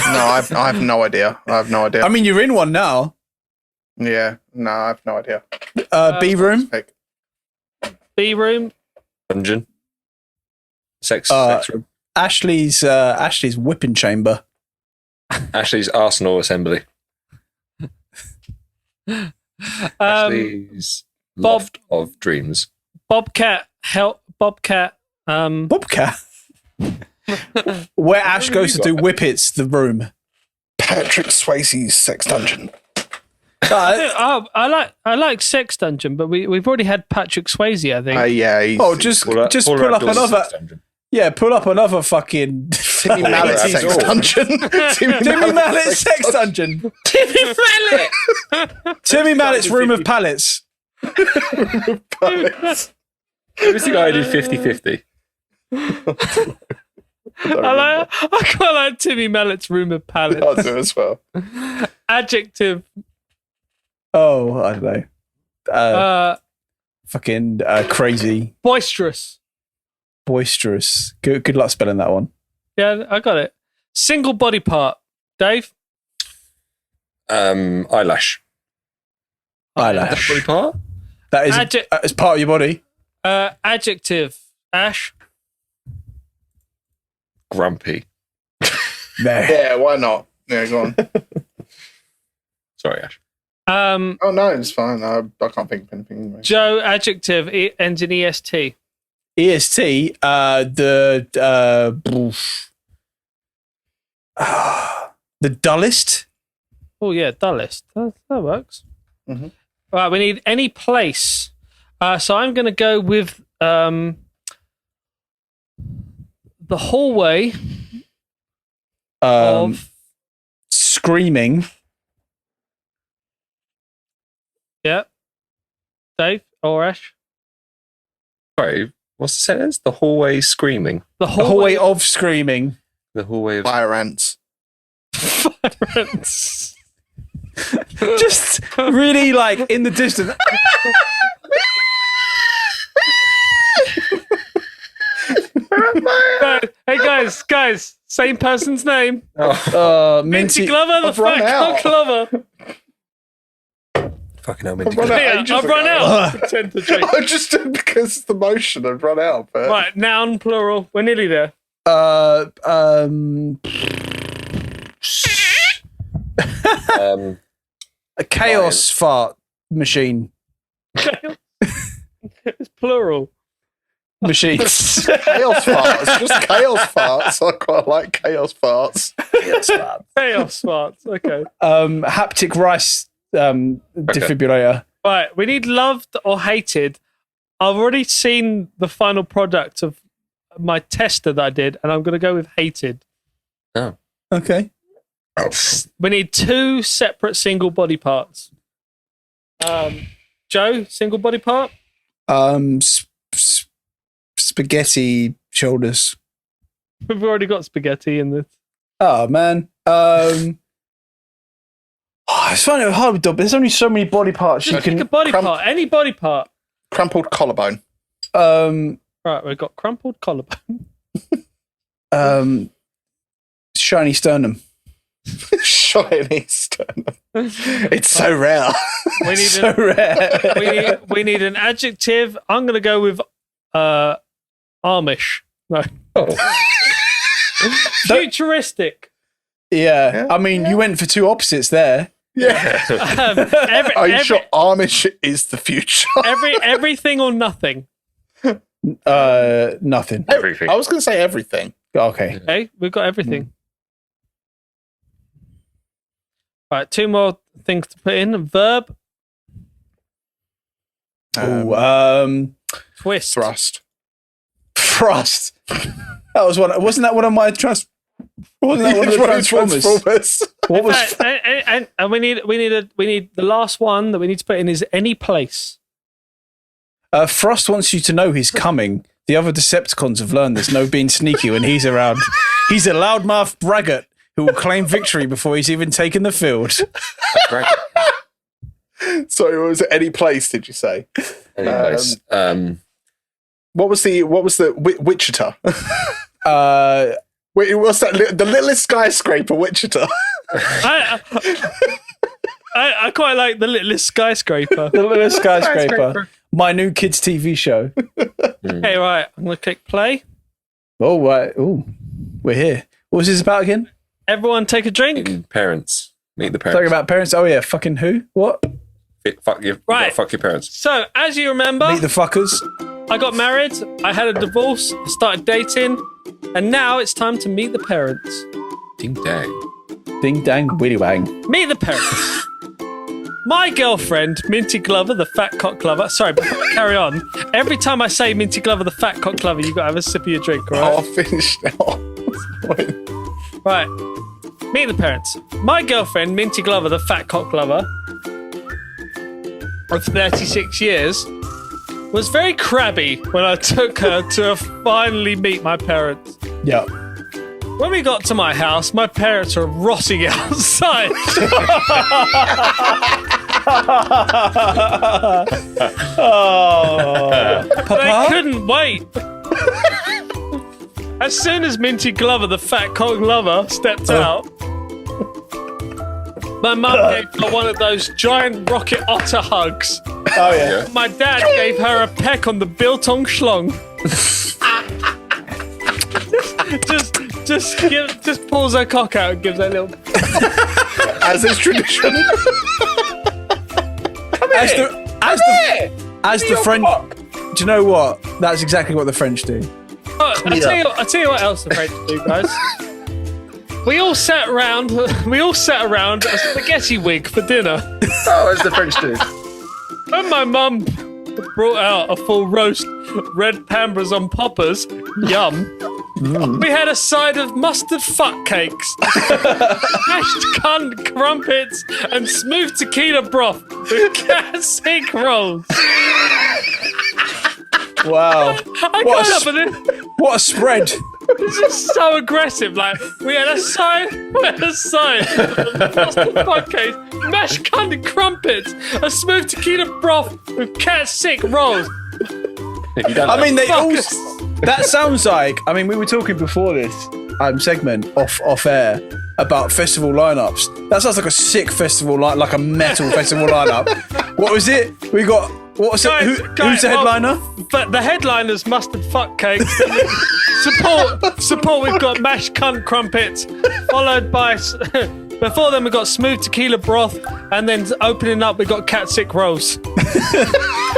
I have no idea. I mean, you're in one now. Yeah, no, I have no idea. B room. B room. Dungeon. Sex room. Ashley's whipping chamber. Ashley's Arsenal assembly. Ashley's loft of dreams. Bobcat. Bobcat. Bobcat. Where Ash goes to do whippets, the room. Patrick Swayze's sex dungeon. I like Sex Dungeon, but we've already had Patrick Swayze, I think. Yeah. Just pull up another. Yeah, pull up another fucking Timmy Mallet sex dungeon. Timmy Mallet's sex dungeon. Timmy Mallet. Timmy Mallet's room of pallets. Who was the guy who did 50-50? I quite like Timmy Mallet's room of pallets. I do as well. Adjective. Oh, I don't know. Fucking crazy. Boisterous. Boisterous. Good luck spelling that one. Yeah, I got it. Single body part. Dave? Eyelash. Eyelash. Body part? That is it's part of your body. Adjective. Ash? Grumpy. No. Yeah, why not? Yeah, go on. Sorry, Ash. Oh no, it's fine. I can't think of anything. Anyway. Joe, adjective. Ends in EST. EST, the dullest. Oh, yeah, dullest. That works. Mhm. Right, we need any place. So I'm going to go with the hallway of... Screaming. Yeah. Dave or Ash? Sorry, what's the sentence? The hallway screaming. The hallway of screaming. The hallway of... Fire ants. Just really like in the distance. Hey guys, same person's name. Minty Glover, the I've run Fat out. Cock Glover. Fucking hell, Minty. I've run out Yeah, ages I've ago. run out. Pretend to drink. I just did because the motion I've run out. But Right, noun, plural. We're nearly there. A chaos fart machine. It's plural. Machines. chaos farts, just chaos farts. I quite like chaos farts. Chaos smarts. Okay. Haptic rice defibrillator. Right, we need loved or hated. I've already seen the final product of my tester that I did, and I'm going to go with hated. Oh. Okay. We need 2 separate single body parts. Joe, single body part? Spaghetti shoulders. We've already got spaghetti in this. Oh man. It's finding it hard with dog. There's only so many body parts you Just pick a can. body part, any body part. Crumpled collarbone. Right, we've got crumpled collarbone. Shiny sternum. Shiny sternum. It's so rare. We need So rare. we need an adjective. I'm going to go with Amish. No. Futuristic. Yeah. I mean, you went for 2 opposites there. Yeah. Are you sure Amish is the future? Everything or nothing. Nothing. Everything. I was going to say everything. Okay. Okay, we've got everything. Right, 2 more things to put in. Verb, twist. Thrust. Thrust. That was one. Wasn't that one of my trust? Wasn't that one of the Transformers? What was? And we need the last one that we need to put in is any place. Frost wants you to know he's coming. The other Decepticons have learned there's no being sneaky when he's around. He's a loudmouth braggart who will claim victory before he's even taken the field. Sorry, what was it? Any place? Did you say? Any place. What was the Wichita? Wait, what's that? The littlest skyscraper, Wichita. I quite like the littlest skyscraper. The little skyscraper. My new kids' TV show. Okay, right. I'm going to click play. Oh, right. Oh, we're here. What was this about again? Everyone take a drink. Parents. Meet the parents. Talking about parents. Oh, yeah. Fucking who? What? Fuck you. Right. Fuck your parents. So, as you remember, Meet the fuckers. I got married, I had a divorce, I started dating, and now it's time to meet the parents. Ding dang. Ding dang, willy wang. Meet the parents. My girlfriend, Minty Glover, the Fat Cock Glover. Sorry, before I carry on, every time I say Minty Glover, the Fat Cock Glover, you've got to have a sip of your drink, all right? I'll finish now. Right. Meet the parents. My girlfriend, Minty Glover, the Fat Cock Glover, of 36 years, was very crabby when I took her to finally meet my parents. Yeah. When we got to my house, my parents were rotting outside. Oh, They couldn't wait. As soon as Minty Glover, the fat cock lover, stepped out, my mum gave her one of those giant rocket otter hugs. Oh yeah. My dad gave her a peck on the biltong schlong. just pulls her cock out and gives her a little. As is tradition. As the French. Do you know what? That's exactly what the French do. I'll tell you what else the French do, guys. We all sat around a spaghetti wig for dinner. Oh, as the French do. When my mum brought out a full roast red Pambras on poppers, yum. We had a side of mustard fuck cakes, mashed cunt crumpets, and smooth tequila broth with cat sick rolls. Wow. I got up and What a spread. this is so aggressive. Like, we had a side of mustard fuck cakes, mashed cunt and crumpets, a smooth tequila broth with cat sick rolls. I mean, they all. Fuckers. That sounds like. I mean, we were talking before this segment off air about festival lineups. That sounds like a sick festival, like a metal festival lineup. What was it? We got. What was it? Who's the headliner? But the headliner's mustard fuck cakes. Support. We've got mashed cunt crumpets, followed by. Before then, we got smooth tequila broth, and then opening up, we got cat sick rolls.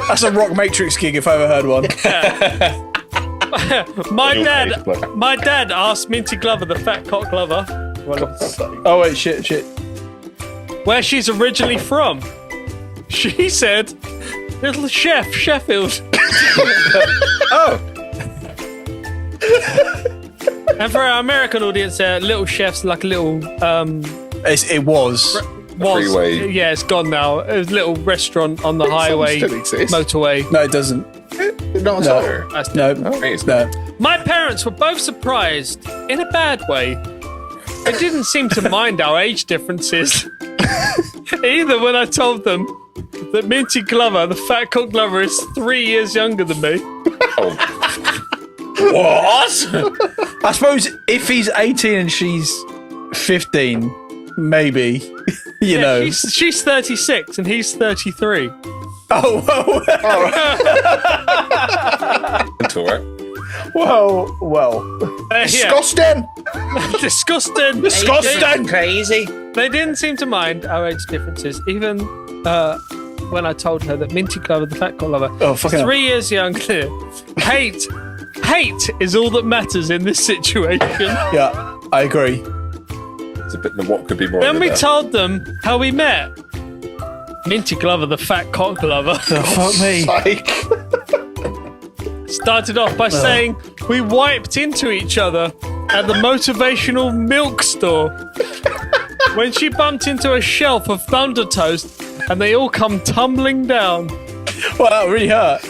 That's a Rock Matrix gig if I ever heard one. My dad asked Minty Glover, the fat cock lover. Oh wait, shit. Where she's originally from. She said, "Little chef, Sheffield." Oh. And for our American audience, Little Chef's like a little. It was. Freeway. Yeah, it's gone now. It was a little restaurant on the highway, still exists. motorway. No, it doesn't. Not No. That's No. It's No. My parents were both surprised, in a bad way. They didn't seem to mind our age differences. Either when I told them that Minty Glover, the fat cock lover, is 3 years younger than me. What? I suppose if he's 18 and she's 15, maybe. You know. She's 36 and he's 33. Oh, whoa. That's all right. Well. Disgusting. Disgusting. Disgusting. Crazy. They didn't seem to mind our age differences, even when I told her that Minty Glover, the fat cock lover, Oh, fucking 3 years younger. Hate is all that matters in this situation. Yeah, I agree. It's a bit what could be more. Then of we that. told them how we met. Minty Glover, the fat cock lover, Fuck me. Like, started off by saying we wiped into each other at the motivational milk store. When she bumped into a shelf of Thunder Toast and they all come tumbling down. Well, that really hurt.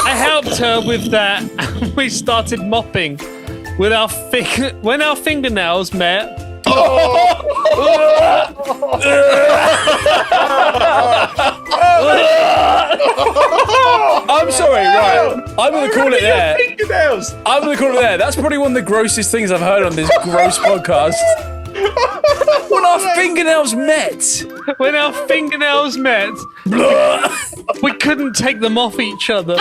I helped her with that and we started mopping with our when our fingernails met. I'm sorry, right. I'm going to call it there. I'm going to call it there. That's probably one of the grossest things I've heard on this gross podcast. When our fingernails met. When our fingernails met, we couldn't take them off each other.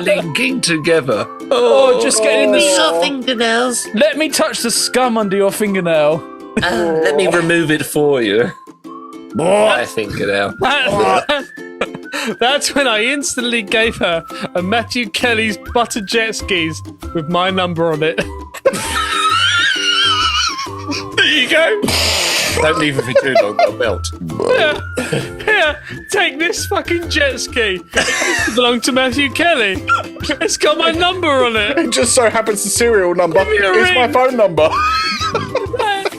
linking together. Oh, just getting in the... Your fingernails. Let me touch the scum under your fingernail. Let me remove it for you. I think it out. That's when I instantly gave her a Matthew Kelly's butter jet skis with my number on it. There you go. Don't leave it for too long. Got a belt. Here, take this fucking jet ski. It belonged to Matthew Kelly. It's got my number on it. it just so happens the serial number me a is my ring. phone number.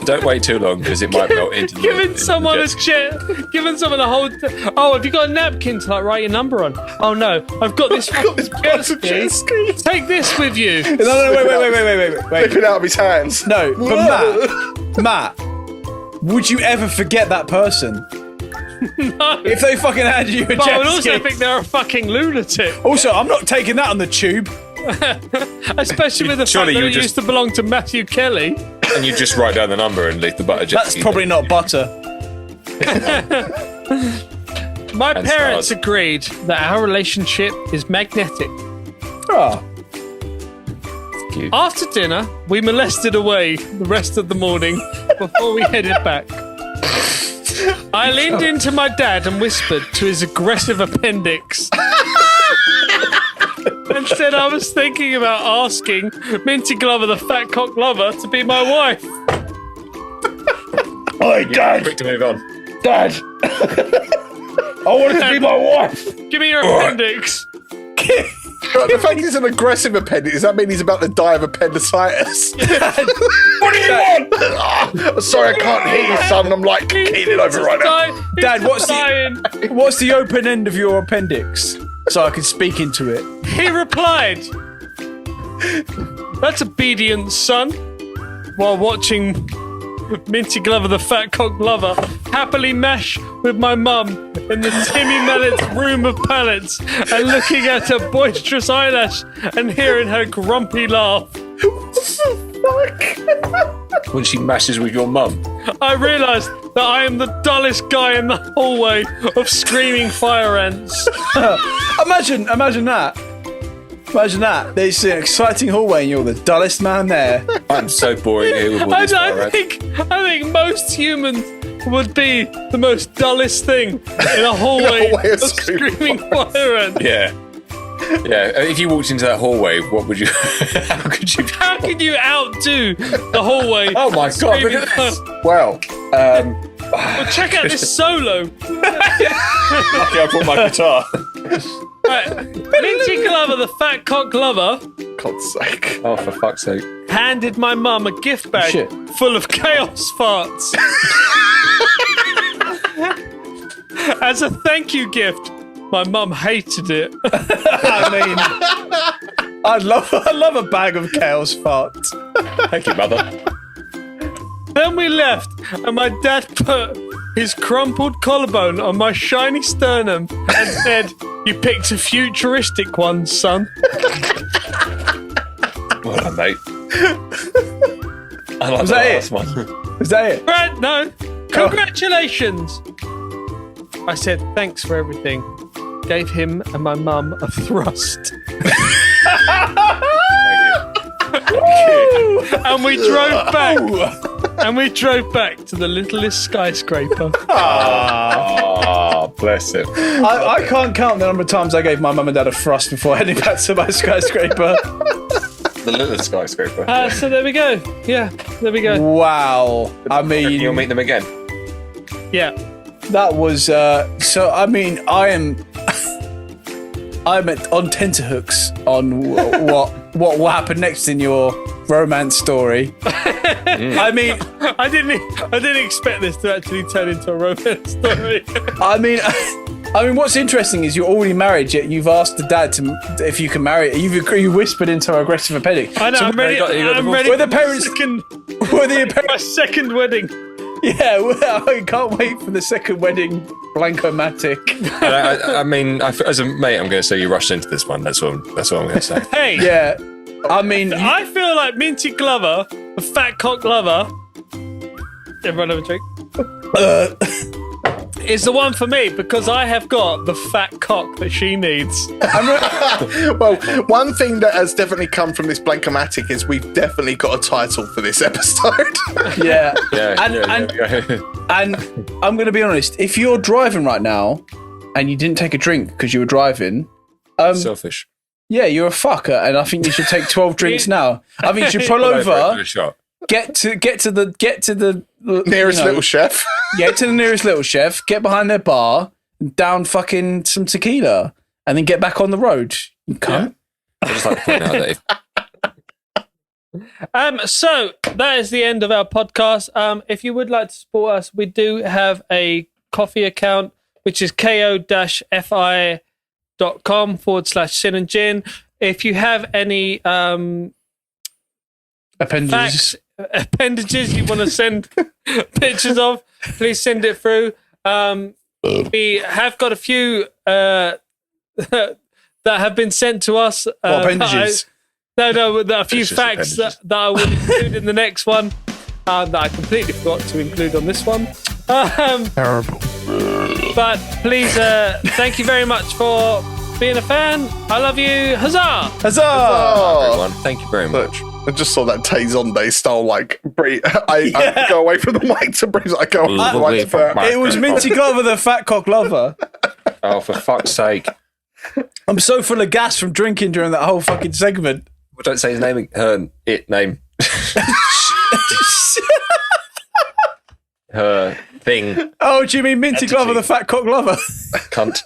Don't wait too long because it might melt into Giving someone a jet, giving someone a whole. Oh, have you got a napkin to like write your number on? Oh no, I've got this. Butter jet ski. Take this with you. No, wait. Flipping out of his hands. No, but Matt, would you ever forget that person? No. If they fucking had you a But I jet would also ski? think they're a fucking lunatic. Also, I'm not taking that on the tube. Especially with the fact Surely that you it just- used to belong to Matthew Kelly. And you just write down the number and leave the butter jet. That's probably not butter. My And parents stars. agreed that our relationship is magnetic. Oh. cute. After dinner, we molested away the rest of the morning before we headed back. I leaned into my dad and whispered to his aggressive appendix and said I was thinking about asking Minty Glover, the fat cock lover, to be my wife. Oi, Dad! Quick to move on. Dad! I want it to be my wife! Give me your appendix. But the fact he's an aggressive appendix, does that mean he's about to die of appendicitis? What do you want? Sorry, I can't hear you, son. I'm like keying over right now. Dad, what's the open end of your appendix? So I can speak into it. He replied, "That's obedience, son," while watching Minty Glover, the fat cock lover, happily mash with my mum in the Timmy Mallet's room of pallets and looking at her boisterous eyelash and hearing her grumpy laugh. When she mashes with your mum. I realised that I am the dullest guy in the hallway of screaming fire ants. Imagine that. Imagine that. There's an exciting hallway and you're the dullest man there. I'm so boring here with all I this fire ants. think most humans would be the most dullest thing in a hallway of screaming fire ants. Yeah. Yeah, if you walked into that hallway, what would you... How could you... How can you outdo the hallway? Oh my God, look at this. Well, Well, check out this solo. lucky I brought my guitar. Right. Minty Glover, the fat cock lover, God's sake. Oh, for fuck's sake. handed my mum a gift bag Shit. full of chaos farts. As a thank you gift, my mum hated it. I mean, I love a bag of chaos farts. Thank you, mother. Then we left, and my dad put his crumpled collarbone on my shiny sternum and said, "You picked a futuristic one, son." Well done, mate. I like Was the that last it? one. Is that it? Right, no. Congratulations. I said, "Thanks for everything." Gave him and my mum a thrust. And we drove back. And we drove back to the littlest skyscraper. Oh, bless him. I can't count the number of times I gave my mum and dad a thrust before heading back to my skyscraper. The little skyscraper. So there we go. Yeah, there we go. Wow. I mean, You'll meet them again. Yeah. that was so. I mean, I'm on tenterhooks on what will happen next in your romance story. I mean, I didn't expect this to actually turn into a romance story. I mean, what's interesting is you're already married, yet you've asked the dad to if you can marry. You whispered into her aggressive appendix. I know. So I'm ready. you got I'm divorced. ready. Were the for my parents- second- Were the my parents? second wedding. Yeah, well, I can't wait for the second wedding. Blank-O-Mattic. I mean, as a mate, I'm going to say you rushed into this one. That's what I'm going to say. Hey. Yeah, I mean, I feel like Minty Glover, the fat cock lover. Everyone have a drink. Is the one for me because I have got the fat cock that she needs. Well, one thing that has definitely come from this Blank-O-Mattic is we've definitely got a title for this episode. yeah, Yeah, And- yeah. and I'm going to be honest. If you're driving right now and you didn't take a drink because you were driving, Selfish. yeah, you're a fucker, and I think you should take 12 drinks now. I think you should pull Give over, it a shot. get to the Nearest little chef. get to the nearest little chef, get behind their bar, and down fucking some tequila, and then get back on the road. You can't. I just like to point out that if So that is the end of our podcast. If you would like to support us, we do have a coffee account, which is ko-fi.com/sin and gin. If you have any Appendages. appendages you want to send pictures of, please send it through. We have got a few that have been sent to us. What appendages? No, a few It's just facts that appendages. I will include in the next one that I completely forgot to include on this one. Terrible. But please, thank you very much for being a fan. I love you. Huzzah! Huzzah! Oh, Everyone, thank you very much. I just saw that Tayzonde style, like, I go away from the mic to breathe. I go away from the mic to breathe. It was Minty Glover, the fat cock lover. Oh, for fuck's sake. I'm so full of gas from drinking during that whole fucking segment. Well, don't say his name. Her name. Her thing. Oh, do you mean Minty Entity. Glover, the fat cock lover? Cunt.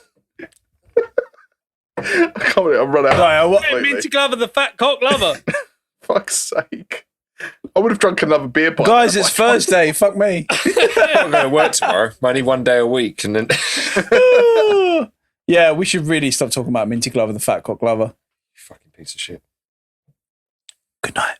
I can't believe I've run out. Right, what- completely. Minty Glover, the fat cock lover. Fuck's sake. I would have drunk another beer pint. Guys, it's Thursday. Fuck me. I'm going to work tomorrow. Only one day a week. And then Yeah, we should really stop talking about Minty Glover, the fat cock lover. fucking piece of shit. Good night.